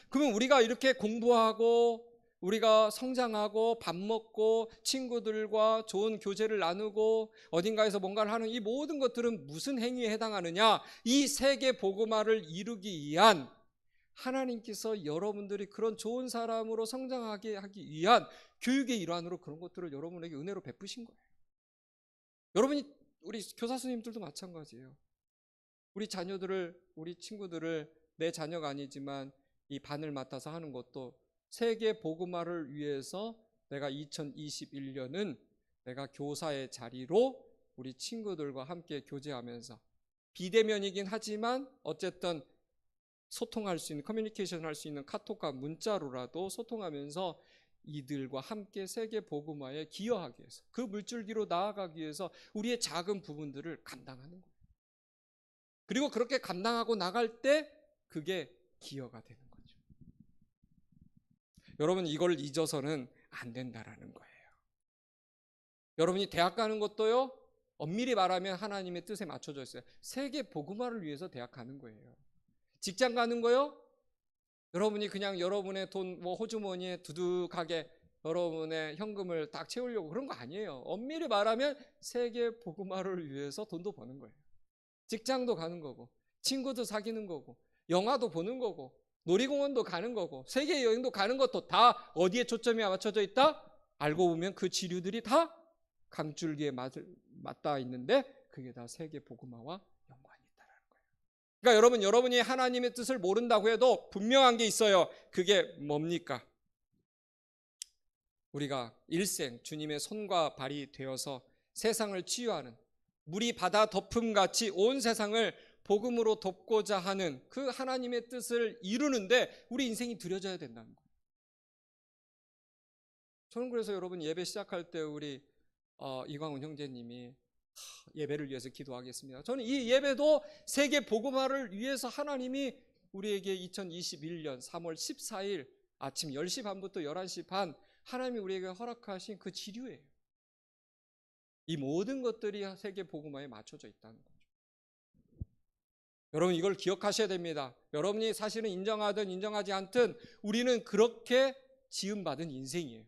그러면 우리가 이렇게 공부하고 우리가 성장하고 밥 먹고 친구들과 좋은 교제를 나누고 어딘가에서 뭔가를 하는 이 모든 것들은 무슨 행위에 해당하느냐? 이 세계 복음화를 이루기 위한, 하나님께서 여러분들이 그런 좋은 사람으로 성장하게 하기 위한 교육의 일환으로 그런 것들을 여러분에게 은혜로 베푸신 거예요. 여러분이, 우리 교사 선생님들도 마찬가지예요. 우리 자녀들을, 우리 친구들을, 내 자녀가 아니지만 이 반을 맡아서 하는 것도 세계 복음화를 위해서 내가 2021년은 내가 교사의 자리로 우리 친구들과 함께 교제하면서, 비대면이긴 하지만 어쨌든 소통할 수 있는, 커뮤니케이션 할 수 있는 카톡과 문자로라도 소통하면서 이들과 함께 세계 복음화에 기여하기 위해서, 그 물줄기로 나아가기 위해서 우리의 작은 부분들을 감당하는 거예요. 그리고 그렇게 감당하고 나갈 때 그게 기여가 되는 거죠. 여러분, 이걸 잊어서는 안 된다라는 거예요. 여러분이 대학 가는 것도요, 엄밀히 말하면 하나님의 뜻에 맞춰져 있어요. 세계 복음화를 위해서 대학 가는 거예요. 직장 가는 거요? 여러분이 그냥 여러분의 돈, 호주머니에 두둑하게 여러분의 현금을 딱 채우려고 그런 거 아니에요. 엄밀히 말하면 세계 복음화를 위해서 돈도 버는 거예요. 직장도 가는 거고, 친구도 사귀는 거고, 영화도 보는 거고, 놀이공원도 가는 거고, 세계 여행도 가는 것도 다 어디에 초점이 맞춰져 있다? 알고 보면 그 지류들이 다 강줄기에 맞닿아 있는데 그게 다 세계 복음화와 연관이 있다는 거예요. 그러니까 여러분, 여러분이 하나님의 뜻을 모른다고 해도 분명한 게 있어요. 그게 뭡니까? 우리가 일생 주님의 손과 발이 되어서 세상을 치유하는, 물이 바다 덮음같이 온 세상을 복음으로 덮고자 하는 그 하나님의 뜻을 이루는데 우리 인생이 들여져야 된다는 거예요. 저는 그래서 여러분, 예배 시작할 때 우리 이광훈 형제님이 예배를 위해서 기도하겠습니다. 저는 이 예배도 세계 복음화를 위해서 하나님이 우리에게 2021년 3월 14일 아침 10시 반부터 11시 반 하나님이 우리에게 허락하신 그 지류예요. 이 모든 것들이 세계 복음화에 맞춰져 있다는 거죠. 여러분, 이걸 기억하셔야 됩니다. 여러분이 사실은 인정하든 인정하지 않든 우리는 그렇게 지음받은 인생이에요.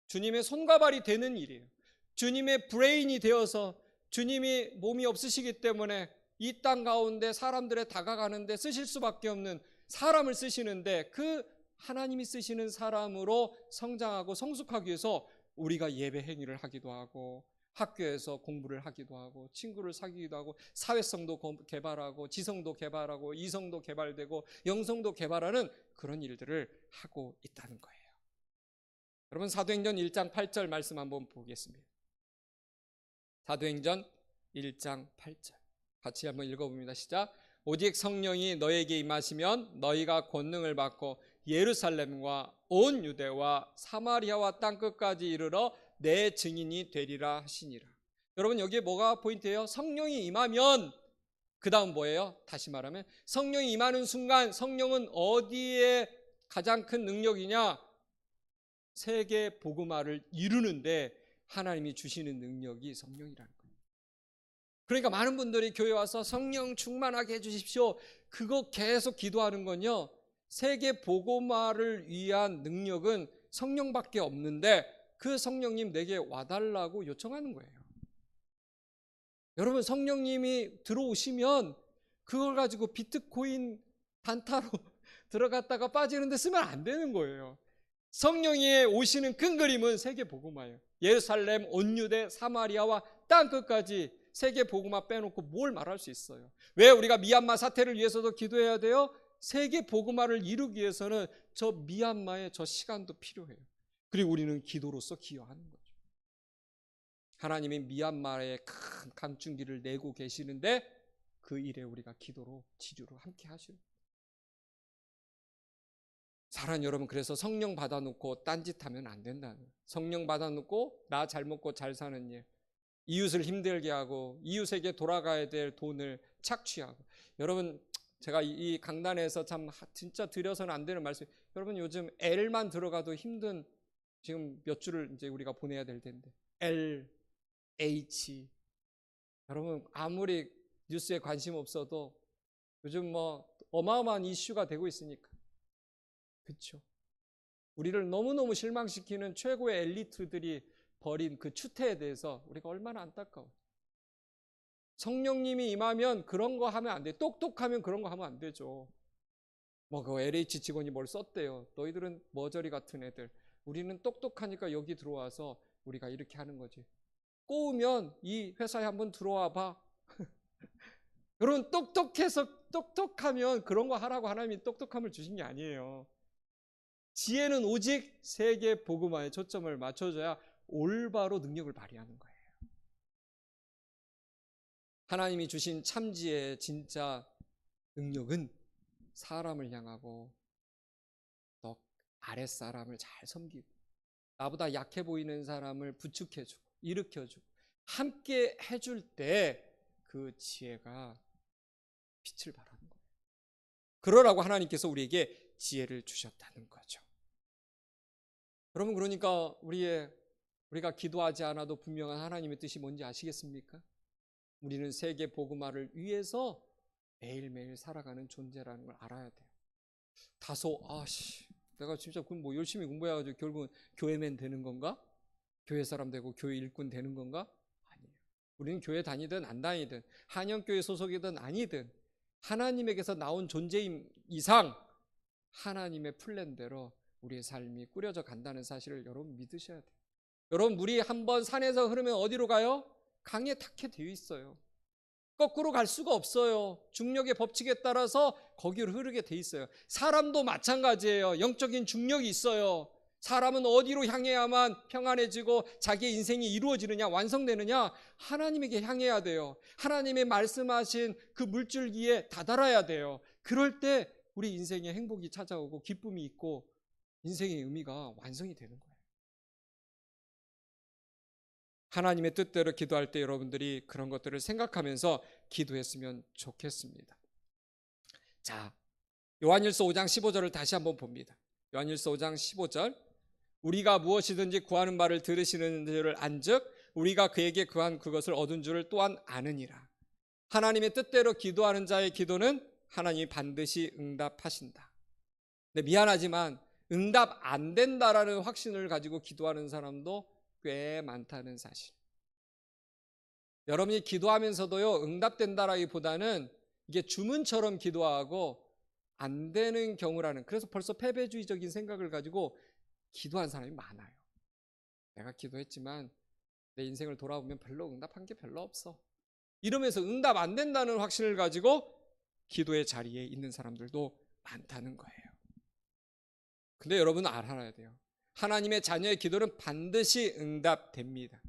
주님의 손과 발이 되는 일이에요. 주님의 브레인이 되어서, 주님이 몸이 없으시기 때문에 이 땅 가운데 사람들에 다가가는데 쓰실 수밖에 없는 사람을 쓰시는데, 그 하나님이 쓰시는 사람으로 성장하고 성숙하기 위해서 우리가 예배 행위를 하기도 하고, 학교에서 공부를 하기도 하고, 친구를 사귀기도 하고, 사회성도 개발하고, 지성도 개발하고, 이성도 개발되고, 영성도 개발하는 그런 일들을 하고 있다는 거예요. 여러분, 사도행전 1장 8절 말씀 한번 보겠습니다. 사도행전 1장 8절 같이 한번 읽어봅니다. 시작. 오직 성령이 너에게 임하시면 너희가 권능을 받고 예루살렘과 온 유대와 사마리아와 땅끝까지 이르러 내 증인이 되리라 하시니라. 여러분, 여기에 뭐가 포인트예요? 성령이 임하면 그 다음 뭐예요? 다시 말하면 성령이 임하는 순간, 성령은 어디에 가장 큰 능력이냐? 세계 복음화를 이루는데 하나님이 주시는 능력이 성령이라는 거예요. 그러니까 많은 분들이 교회 와서 성령 충만하게 해주십시오, 그거 계속 기도하는 건요, 세계 복음화를 위한 능력은 성령밖에 없는데 그 성령님 내게 와달라고 요청하는 거예요. 여러분, 성령님이 들어오시면 그걸 가지고 비트코인 단타로 들어갔다가 빠지는데 쓰면 안 되는 거예요. 성령이 오시는 큰 그림은 세계 복음화예요. 예루살렘, 온 유대, 사마리아와 땅끝까지 세계 복음화 빼놓고 뭘 말할 수 있어요? 왜 우리가 미얀마 사태를 위해서도 기도해야 돼요? 세계 복음화를 이루기 위해서는 저 미얀마의 저 시간도 필요해요. 그리고 우리는 기도로서 기여하는 거죠. 하나님이 미얀마의 큰 강준기를 내고 계시는데 그 일에 우리가 기도로, 지주로 함께 하시는. 사랑하는 여러분, 그래서 성령 받아놓고 딴짓하면 안 된다는 거예요. 성령 받아놓고 나 잘 먹고 잘 사는 일, 이웃을 힘들게 하고 이웃에게 돌아가야 될 돈을 착취하고. 여러분, 제가 이 강단에서 참 진짜 드려서는 안 되는 말씀. 여러분, 요즘 L만 들어가도 힘든 지금 몇 주를 이제 우리가 보내야 될 텐데, L, H. 여러분, 아무리 뉴스에 관심 없어도 요즘 뭐 어마어마한 이슈가 되고 있으니까. 그렇죠? 우리를 너무너무 실망시키는 최고의 엘리트들이 벌인 그 추태에 대해서 우리가 얼마나 안타까워. 성령님이 임하면 그런 거 하면 안 돼. 똑똑하면 그런 거 하면 안 되죠. 뭐 그 LH 직원이 뭘 썼대요. 너희들은 머저리 같은 애들. 우리는 똑똑하니까 여기 들어와서 우리가 이렇게 하는 거지. 꼬우면 이 회사에 한번 들어와 봐. 여러분, 똑똑하면 그런 거 하라고 하나님이 똑똑함을 주신 게 아니에요. 지혜는 오직 세계 복음화에 초점을 맞춰줘야 올바로 능력을 발휘하는 거예요. 하나님이 주신 참지혜의 진짜 능력은 사람을 향하고 또 아랫사람을 잘 섬기고 나보다 약해 보이는 사람을 부축해주고 일으켜주고 함께 해줄 때 그 지혜가 빛을 발하는 거예요. 그러라고 하나님께서 우리에게 지혜를 주셨다는 거죠. 여러분, 그러니까 우리가 기도하지 않아도 분명한 하나님의 뜻이 뭔지 아시겠습니까? 우리는 세계 복음화를 위해서 매일매일 살아가는 존재라는 걸 알아야 돼요. 다소 내가 진짜 뭐 열심히 공부해가지고 결국은 교회맨 되는 건가? 교회 사람 되고 교회 일꾼 되는 건가? 아니에요. 우리는 교회 다니든 안 다니든 한영교회 소속이든 아니든 하나님에게서 나온 존재임 이상 하나님의 플랜대로 우리의 삶이 꾸려져 간다는 사실을 여러분 믿으셔야 돼요. 여러분, 물이 한번 산에서 흐르면 어디로 가요? 강에 닿게 되어 있어요. 거꾸로 갈 수가 없어요. 중력의 법칙에 따라서 거기로 흐르게 돼 있어요. 사람도 마찬가지예요. 영적인 중력이 있어요. 사람은 어디로 향해야만 평안해지고 자기의 인생이 이루어지느냐, 완성되느냐? 하나님에게 향해야 돼요. 하나님의 말씀하신 그 물줄기에 다다라야 돼요. 그럴 때 우리 인생에 행복이 찾아오고 기쁨이 있고 인생의 의미가 완성이 되는 거예요. 하나님의 뜻대로 기도할 때 여러분들이 그런 것들을 생각하면서 기도했으면 좋겠습니다. 자, 요한일서 5장 15절을 다시 한번 봅니다. 요한일서 5장 15절. 우리가 무엇이든지 구하는 바를 들으시는 줄을 안즉 우리가 그에게 구한 그것을 얻은 줄을 또한 아느니라. 하나님의 뜻대로 기도하는 자의 기도는 하나님이 반드시 응답하신다. 근데 미안하지만 응답 안 된다라는 확신을 가지고 기도하는 사람도 꽤 많다는 사실. 여러분이 기도하면서도요, 응답된다라기보다는 이게 주문처럼 기도하고 안 되는 경우라는, 그래서 벌써 패배주의적인 생각을 가지고 기도한 사람이 많아요. 내가 기도했지만 내 인생을 돌아보면 별로 응답한 게 별로 없어. 이러면서 응답 안 된다는 확신을 가지고 기도의 자리에 있는 사람들도 많다는 거예요. 근데 여러분 알아야 돼요. 하나님의 자녀의 기도는 반드시 응답됩니다.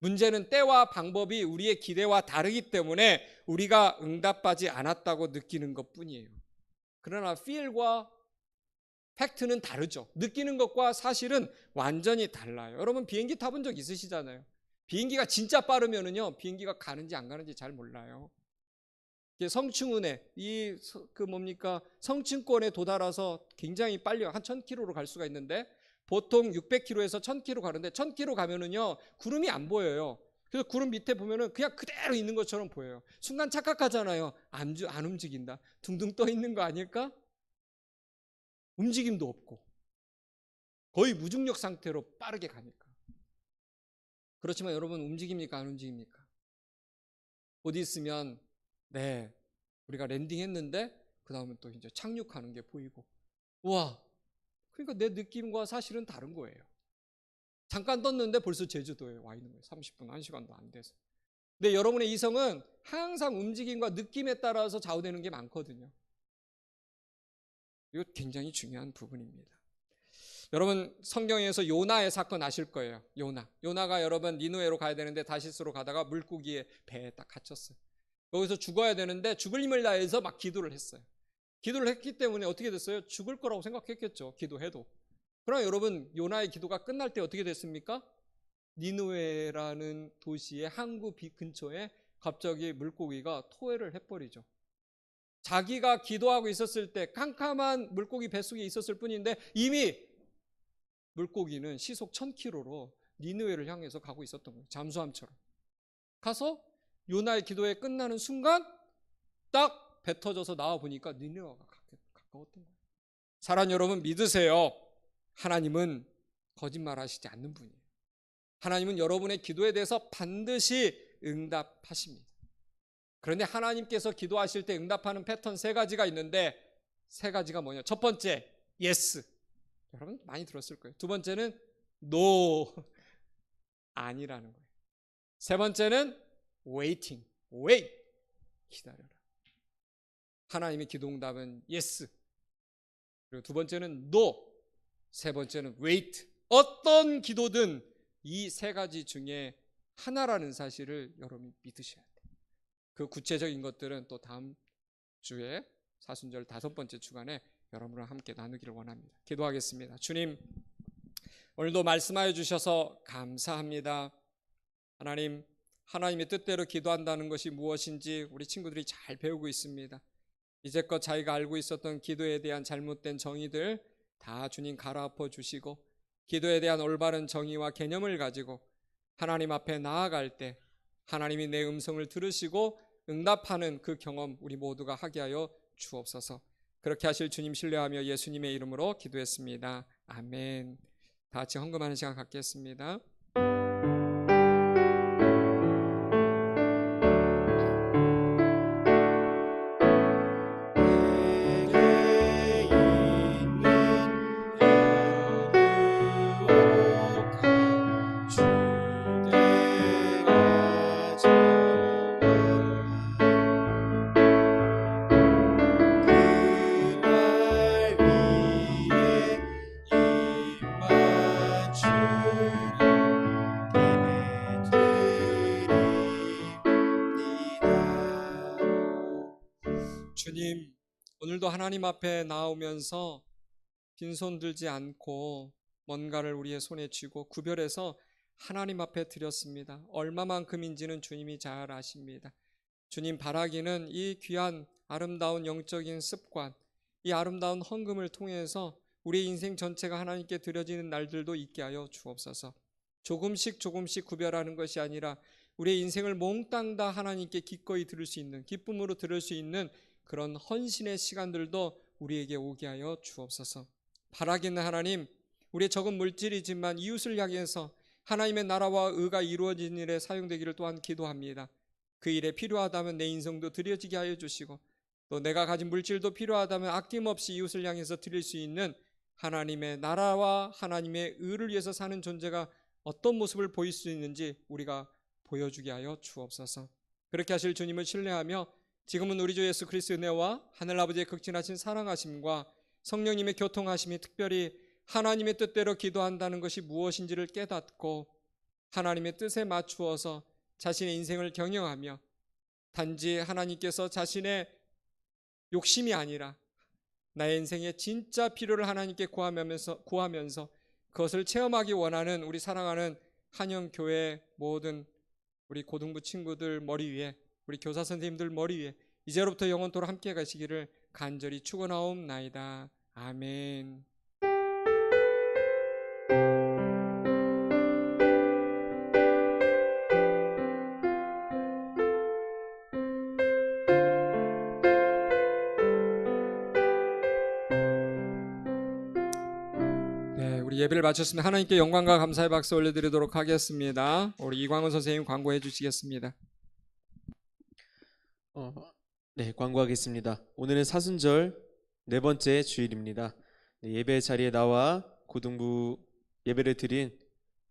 문제는 때와 방법이 우리의 기대와 다르기 때문에 우리가 응답받지 않았다고 느끼는 것뿐이에요. 그러나 feel과 팩트는 다르죠. 느끼는 것과 사실은 완전히 달라요. 여러분 비행기 타본 적 있으시잖아요. 비행기가 진짜 빠르면은요, 비행기가 가는지 안 가는지 잘 몰라요. 성층운에 성층권에 도달해서 굉장히 빨리 한 1000km로 갈 수가 있는데 보통 600km에서 1000km 가는데 1000km 가면은요 구름이 안 보여요. 그래서 구름 밑에 보면은 그냥 그대로 있는 것처럼 보여요. 순간 착각하잖아요. 안 움직인다. 둥둥 떠 있는 거 아닐까? 움직임도 없고 거의 무중력 상태로 빠르게 가니까. 그렇지만 여러분 움직입니까? 안 움직입니까? 어디 있으면 우리가 랜딩했는데 그 다음은 또 이제 착륙하는 게 보이고, 우와, 그러니까 내 느낌과 사실은 다른 거예요. 잠깐 떴는데 벌써 제주도에 와 있는 거예요. 30분, 1시간도 안 돼서. 근데 여러분의 이성은 항상 움직임과 느낌에 따라서 좌우되는 게 많거든요. 이거 굉장히 중요한 부분입니다. 여러분 성경에서 요나의 사건 아실 거예요. 요나가 여러분 니느웨로 가야 되는데 다시스로 가다가 물고기의 배에 딱 갇혔어요. 거기서 죽어야 되는데 죽을 힘을 다해서 막 기도를 했어요. 기도를 했기 때문에 어떻게 됐어요? 죽을 거라고 생각했겠죠. 기도해도. 그러나 여러분 요나의 기도가 끝날 때 어떻게 됐습니까? 니느웨라는 도시의 항구 근처에 갑자기 물고기가 토해를 해버리죠. 자기가 기도하고 있었을 때 캄캄한 물고기 뱃속에 있었을 뿐인데 이미 물고기는 시속 1000km로 니느웨를 향해서 가고 있었던 거예요. 잠수함처럼. 가서 요나의 기도에 끝나는 순간 딱 배 터져서 나와 보니까 니느웨가 가까웠던 거예요. 사랑 여러분 믿으세요. 하나님은 거짓말하시지 않는 분이에요. 하나님은 여러분의 기도에 대해서 반드시 응답하십니다. 그런데 하나님께서 기도하실 때 응답하는 패턴 세 가지가 있는데, 세 가지가 뭐냐? 첫 번째, yes. 여러분 많이 들었을 거예요. 두 번째는 no. 아니라는 거예요. 세 번째는 waiting. wait. 기다려라. 하나님의 기도 응답은 yes. 그리고 두 번째는 no. 세 번째는 wait. 어떤 기도든 이 세 가지 중에 하나라는 사실을 여러분이 믿으셔야 돼요. 그 구체적인 것들은 또 다음 주에 사순절 5번째 주간에 여러분과 함께 나누기를 원합니다. 기도하겠습니다. 주님, 오늘도 말씀하여 주셔서 감사합니다. 하나님, 하나님의 뜻대로 기도한다는 것이 무엇인지 우리 친구들이 잘 배우고 있습니다. 이제껏 자기가 알고 있었던 기도에 대한 잘못된 정의들 다 주님 갈아엎어 주시고, 기도에 대한 올바른 정의와 개념을 가지고 하나님 앞에 나아갈 때 하나님이 내 음성을 들으시고 응답하는 그 경험 우리 모두가 하게 하여 주옵소서. 그렇게 하실 주님 신뢰하며 예수님의 이름으로 기도했습니다. 아멘. 다 같이 헌금하는 시간 갖겠습니다. 주님, 오늘도 하나님 앞에 나오면서 빈손 들지 않고 뭔가를 우리의 손에 쥐고 구별해서 하나님 앞에 드렸습니다. 얼마만큼인지는 주님이 잘 아십니다. 주님 바라기는 이 귀한 아름다운 영적인 습관, 이 아름다운 헌금을 통해서 우리 인생 전체가 하나님께 드려지는 날들도 있게 하여 주옵소서. 조금씩 조금씩 구별하는 것이 아니라 우리의 인생을 몽땅 다 하나님께 기꺼이 들을 수 있는, 기쁨으로 들을 수 있는 그런 헌신의 시간들도 우리에게 오게 하여 주옵소서. 바라기는 하나님, 우리의 적은 물질이지만 이웃을 향해서 하나님의 나라와 의가 이루어진 일에 사용되기를 또한 기도합니다. 그 일에 필요하다면 내 인생도 드려지게 하여 주시고, 또 내가 가진 물질도 필요하다면 아낌없이 이웃을 향해서 드릴 수 있는 하나님의 나라와 하나님의 의를 위해서 사는 존재가 어떤 모습을 보일 수 있는지 우리가 보여주게 하여 주옵소서. 그렇게 하실 주님을 신뢰하며 지금은 우리 주 예수 그리스도의 은혜와 하늘아버지의 극진하신 사랑하심과 성령님의 교통하심이 특별히 하나님의 뜻대로 기도한다는 것이 무엇인지를 깨닫고 하나님의 뜻에 맞추어서 자신의 인생을 경영하며 단지 하나님께서 자신의 욕심이 아니라 나의 인생의 진짜 필요를 하나님께 구하면서 그것을 체험하기 원하는 우리 사랑하는 한영교회 모든 우리 고등부 친구들 머리 위에, 우리 교사 선생님들 머리 위에 이제로부터 영원토록 함께 가시기를 간절히 축원하옵나이다. 아멘. 네, 우리 예배를 마쳤으면 하나님께 영광과 감사의 박수 올려드리도록 하겠습니다. 우리 이광훈 선생님 광고해 주시겠습니다. 네, 광고하겠습니다. 오늘은 사순절 4번째 주일입니다. 네, 예배 자리에 나와 고등부 예배를 드린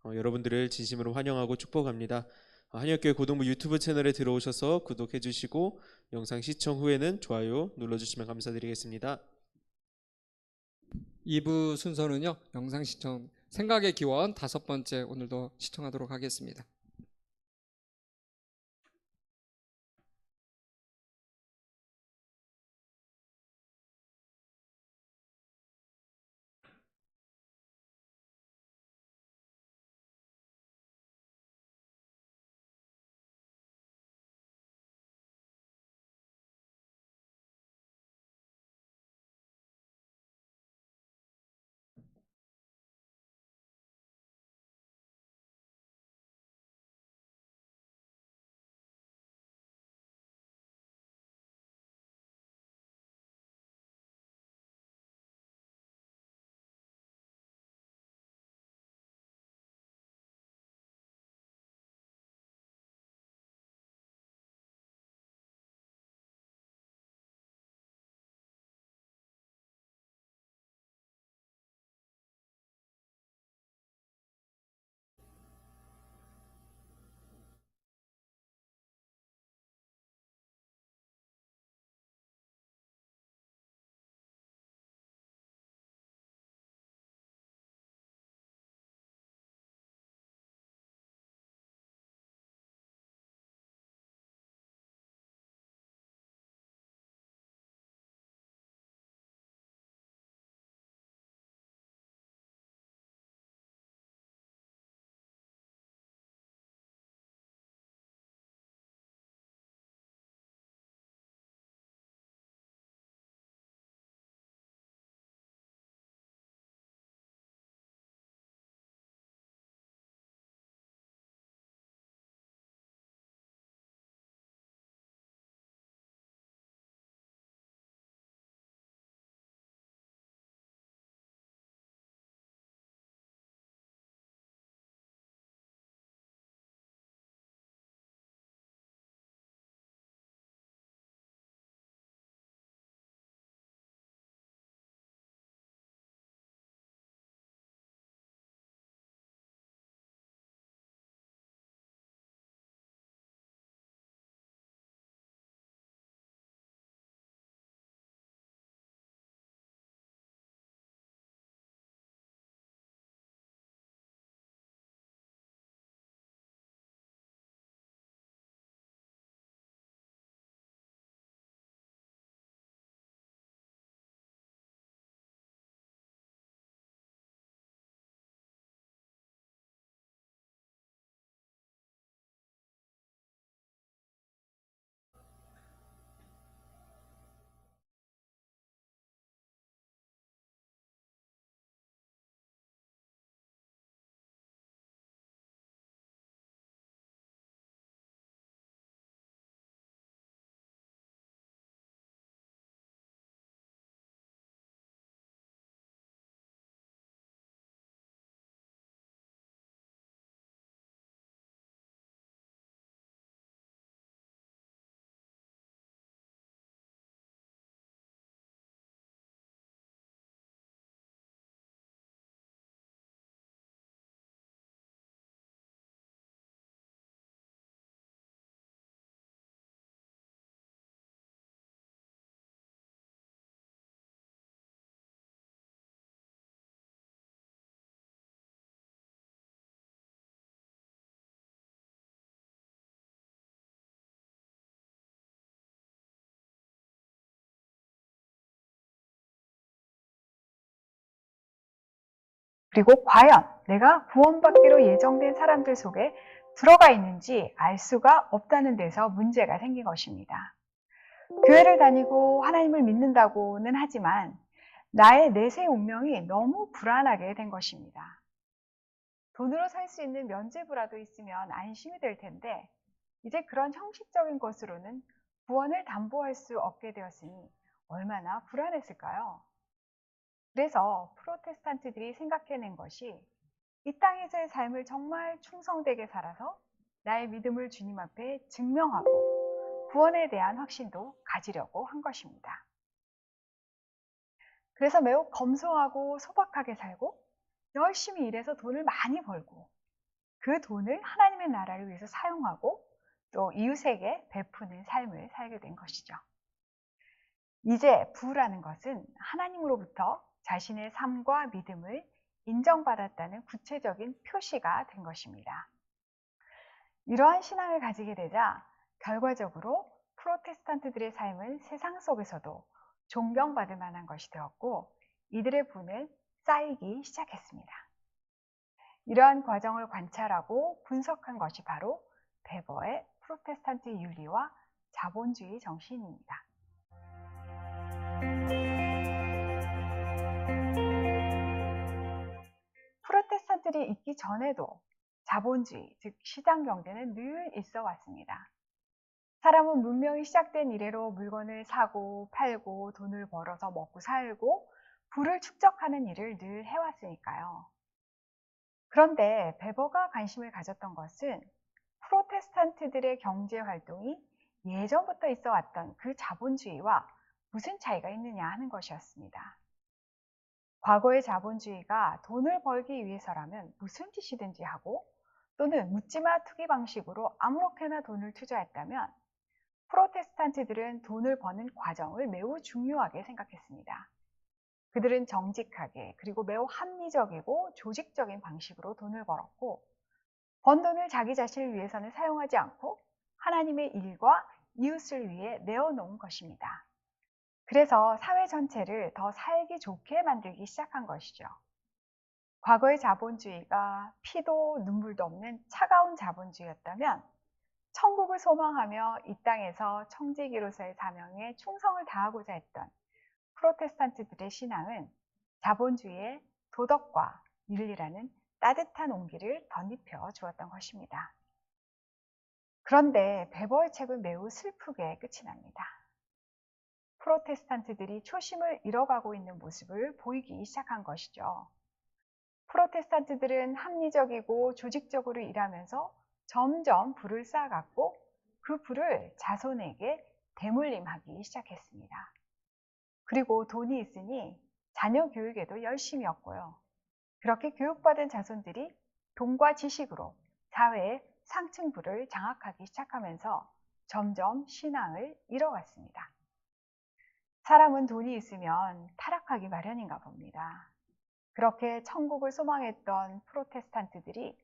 여러분들을 진심으로 환영하고 축복합니다. 한역교회 고등부 유튜브 채널에 들어오셔서 구독해 주시고 영상 시청 후에는 좋아요 눌러주시면 감사드리겠습니다. 2부 순서는요, 영상 시청 생각의 기원 5번째 오늘도 시청하도록 하겠습니다. 그리고 과연 내가 구원받기로 예정된 사람들 속에 들어가 있는지 알 수가 없다는 데서 문제가 생긴 것입니다. 교회를 다니고 하나님을 믿는다고는 하지만 나의 내세 운명이 너무 불안하게 된 것입니다. 돈으로 살 수 있는 면죄부라도 있으면 안심이 될 텐데 이제 그런 형식적인 것으로는 구원을 담보할 수 없게 되었으니 얼마나 불안했을까요? 그래서 프로테스탄트들이 생각해낸 것이 이 땅에서의 삶을 정말 충성되게 살아서 나의 믿음을 주님 앞에 증명하고 구원에 대한 확신도 가지려고 한 것입니다. 그래서 매우 검소하고 소박하게 살고 열심히 일해서 돈을 많이 벌고 그 돈을 하나님의 나라를 위해서 사용하고 또 이웃에게 베푸는 삶을 살게 된 것이죠. 이제 부라는 것은 하나님으로부터 자신의 삶과 믿음을 인정받았다는 구체적인 표시가 된 것입니다. 이러한 신앙을 가지게 되자 결과적으로 프로테스탄트들의 삶은 세상 속에서도 존경받을 만한 것이 되었고 이들의 부는 쌓이기 시작했습니다. 이러한 과정을 관찰하고 분석한 것이 바로 베버의 프로테스탄트 윤리와 자본주의 정신입니다. 프로테스탄트들이 있기 전에도 자본주의, 즉 시장 경제는 늘 있어 왔습니다. 사람은 문명이 시작된 이래로 물건을 사고 팔고 돈을 벌어서 먹고 살고 부를 축적하는 일을 늘 해왔으니까요. 그런데 베버가 관심을 가졌던 것은 프로테스탄트들의 경제 활동이 예전부터 있어 왔던 그 자본주의와 무슨 차이가 있느냐 하는 것이었습니다. 과거의 자본주의가 돈을 벌기 위해서라면 무슨 짓이든지 하고 또는 묻지마 투기 방식으로 아무렇게나 돈을 투자했다면 프로테스탄트들은 돈을 버는 과정을 매우 중요하게 생각했습니다. 그들은 정직하게 그리고 매우 합리적이고 조직적인 방식으로 돈을 벌었고 번 돈을 자기 자신을 위해서는 사용하지 않고 하나님의 일과 이웃을 위해 내어놓은 것입니다. 그래서 사회 전체를 더 살기 좋게 만들기 시작한 것이죠. 과거의 자본주의가 피도 눈물도 없는 차가운 자본주의였다면 천국을 소망하며 이 땅에서 청지기로서의 사명에 충성을 다하고자 했던 프로테스탄트들의 신앙은 자본주의의 도덕과 윤리라는 따뜻한 온기를 덧입혀 주었던 것입니다. 그런데 베버의 책은 매우 슬프게 끝이 납니다. 프로테스탄트들이 초심을 잃어가고 있는 모습을 보이기 시작한 것이죠. 프로테스탄트들은 합리적이고 조직적으로 일하면서 점점 부를 쌓아갔고 그 부를 자손에게 대물림하기 시작했습니다. 그리고 돈이 있으니 자녀 교육에도 열심이었고요. 그렇게 교육받은 자손들이 돈과 지식으로 사회의 상층부를 장악하기 시작하면서 점점 신앙을 잃어갔습니다. 사람은 돈이 있으면 타락하기 마련인가 봅니다. 그렇게 천국을 소망했던 프로테스탄트들이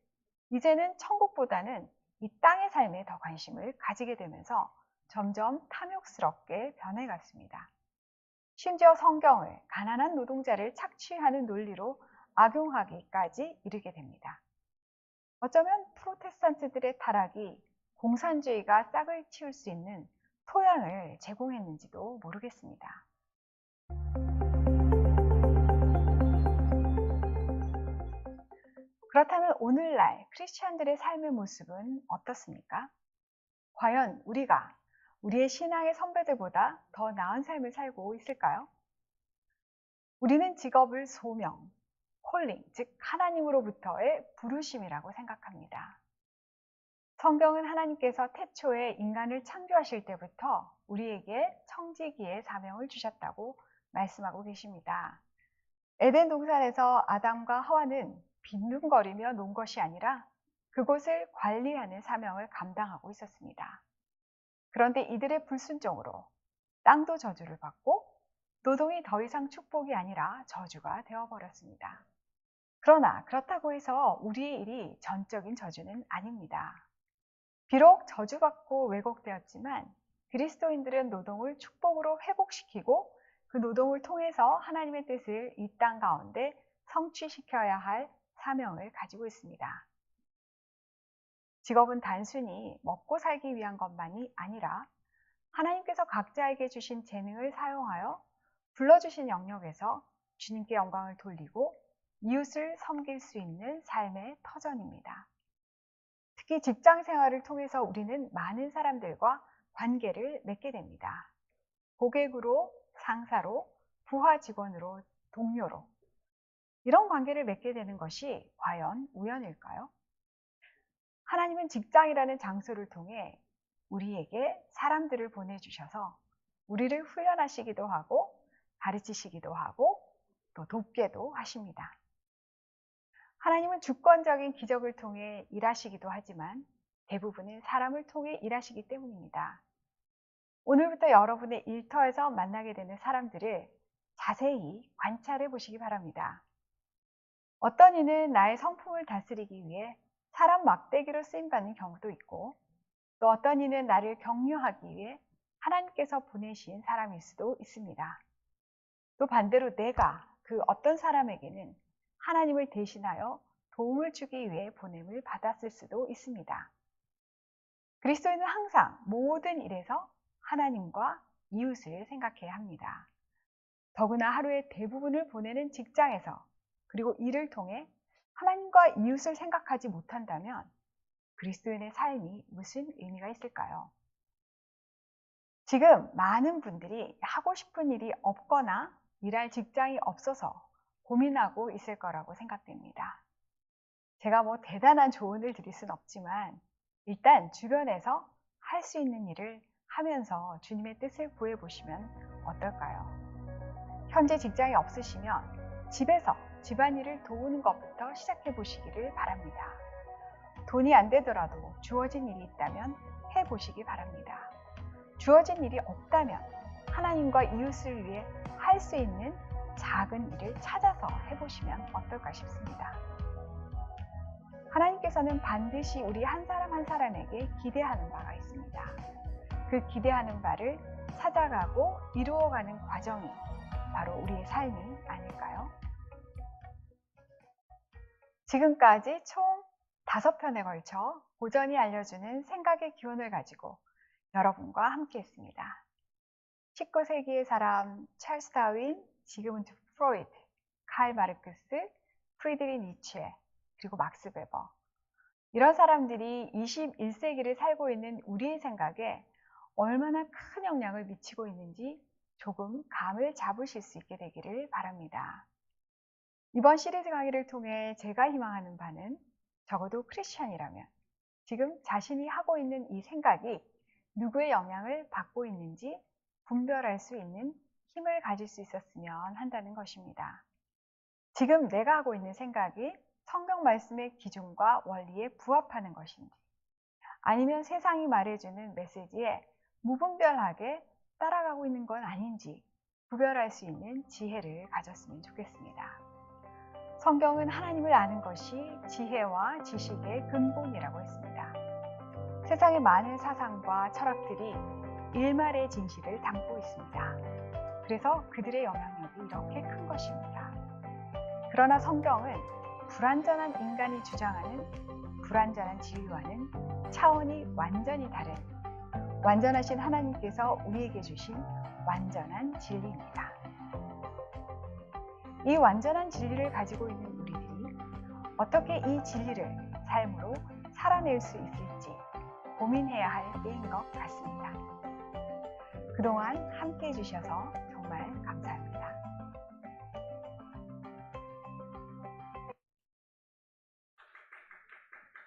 이제는 천국보다는 이 땅의 삶에 더 관심을 가지게 되면서 점점 탐욕스럽게 변해갔습니다. 심지어 성경을 가난한 노동자를 착취하는 논리로 악용하기까지 이르게 됩니다. 어쩌면 프로테스탄트들의 타락이 공산주의가 싹을 틔울 수 있는 토양을 제공했는지도 모르겠습니다. 그렇다면 오늘날 크리스찬들의 삶의 모습은 어떻습니까? 과연 우리가 우리의 신앙의 선배들보다 더 나은 삶을 살고 있을까요? 우리는 직업을 소명, 콜링, 즉 하나님으로부터의 부르심이라고 생각합니다. 성경은 하나님께서 태초에 인간을 창조하실 때부터 우리에게 청지기의 사명을 주셨다고 말씀하고 계십니다. 에덴 동산에서 아담과 하와는 빈둥거리며 논 것이 아니라 그곳을 관리하는 사명을 감당하고 있었습니다. 그런데 이들의 불순종으로 땅도 저주를 받고 노동이 더 이상 축복이 아니라 저주가 되어버렸습니다. 그러나 그렇다고 해서 우리의 일이 전적인 저주는 아닙니다. 비록 저주받고 왜곡되었지만 그리스도인들은 노동을 축복으로 회복시키고 그 노동을 통해서 하나님의 뜻을 이 땅 가운데 성취시켜야 할 사명을 가지고 있습니다. 직업은 단순히 먹고 살기 위한 것만이 아니라 하나님께서 각자에게 주신 재능을 사용하여 불러주신 영역에서 주님께 영광을 돌리고 이웃을 섬길 수 있는 삶의 터전입니다. 특히 직장 생활을 통해서 우리는 많은 사람들과 관계를 맺게 됩니다. 고객으로, 상사로, 부하 직원으로, 동료로 이런 관계를 맺게 되는 것이 과연 우연일까요? 하나님은 직장이라는 장소를 통해 우리에게 사람들을 보내주셔서 우리를 훈련하시기도 하고 가르치시기도 하고 또 돕게도 하십니다. 하나님은 주권적인 기적을 통해 일하시기도 하지만 대부분은 사람을 통해 일하시기 때문입니다. 오늘부터 여러분의 일터에서 만나게 되는 사람들을 자세히 관찰해 보시기 바랍니다. 어떤 이는 나의 성품을 다스리기 위해 사람 막대기로 쓰임받는 경우도 있고 또 어떤 이는 나를 격려하기 위해 하나님께서 보내신 사람일 수도 있습니다. 또 반대로 내가 그 어떤 사람에게는 하나님을 대신하여 도움을 주기 위해 보냄을 받았을 수도 있습니다. 그리스도인은 항상 모든 일에서 하나님과 이웃을 생각해야 합니다. 더구나 하루의 대부분을 보내는 직장에서 그리고 일을 통해 하나님과 이웃을 생각하지 못한다면 그리스도인의 삶이 무슨 의미가 있을까요? 지금 많은 분들이 하고 싶은 일이 없거나 일할 직장이 없어서 고민하고 있을 거라고 생각됩니다. 제가 대단한 조언을 드릴 순 없지만 일단 주변에서 할 수 있는 일을 하면서 주님의 뜻을 구해 보시면 어떨까요? 현재 직장이 없으시면 집에서 집안일을 도우는 것부터 시작해 보시기를 바랍니다. 돈이 안 되더라도 주어진 일이 있다면 해 보시기 바랍니다. 주어진 일이 없다면 하나님과 이웃을 위해 할 수 있는 작은 일을 찾아서 해보시면 어떨까 싶습니다. 하나님께서는 반드시 우리 한 사람 한 사람에게 기대하는 바가 있습니다. 그 기대하는 바를 찾아가고 이루어가는 과정이 바로 우리의 삶이 아닐까요? 지금까지 총 5편에 걸쳐 고전이 알려주는 생각의 기원을 가지고 여러분과 함께 했습니다. 19세기의 사람 찰스 다윈, 지그문트 프로이드, 칼 마르크스, 프리드리 니체, 그리고 막스 베버 이런 사람들이 21세기를 살고 있는 우리의 생각에 얼마나 큰 영향을 미치고 있는지 조금 감을 잡으실 수 있게 되기를 바랍니다. 이번 시리즈 강의를 통해 제가 희망하는 바는 적어도 크리스천이라면 지금 자신이 하고 있는 이 생각이 누구의 영향을 받고 있는지 분별할 수 있는 힘을 가질 수 있었으면 한다는 것입니다. 지금 내가 하고 있는 생각이 성경 말씀의 기준과 원리에 부합하는 것인지 아니면 세상이 말해주는 메시지에 무분별하게 따라가고 있는 건 아닌지 구별할 수 있는 지혜를 가졌으면 좋겠습니다. 성경은 하나님을 아는 것이 지혜와 지식의 근본이라고 했습니다. 세상의 많은 사상과 철학들이 일말의 진실을 담고 있습니다. 그래서 그들의 영향력이 이렇게 큰 것입니다. 그러나 성경은 불완전한 인간이 주장하는 불완전한 진리와는 차원이 완전히 다른 완전하신 하나님께서 우리에게 주신 완전한 진리입니다. 이 완전한 진리를 가지고 있는 우리들이 어떻게 이 진리를 삶으로 살아낼 수 있을지 고민해야 할 때인 것 같습니다. 그동안 함께 해주셔서 정말 감사합니다.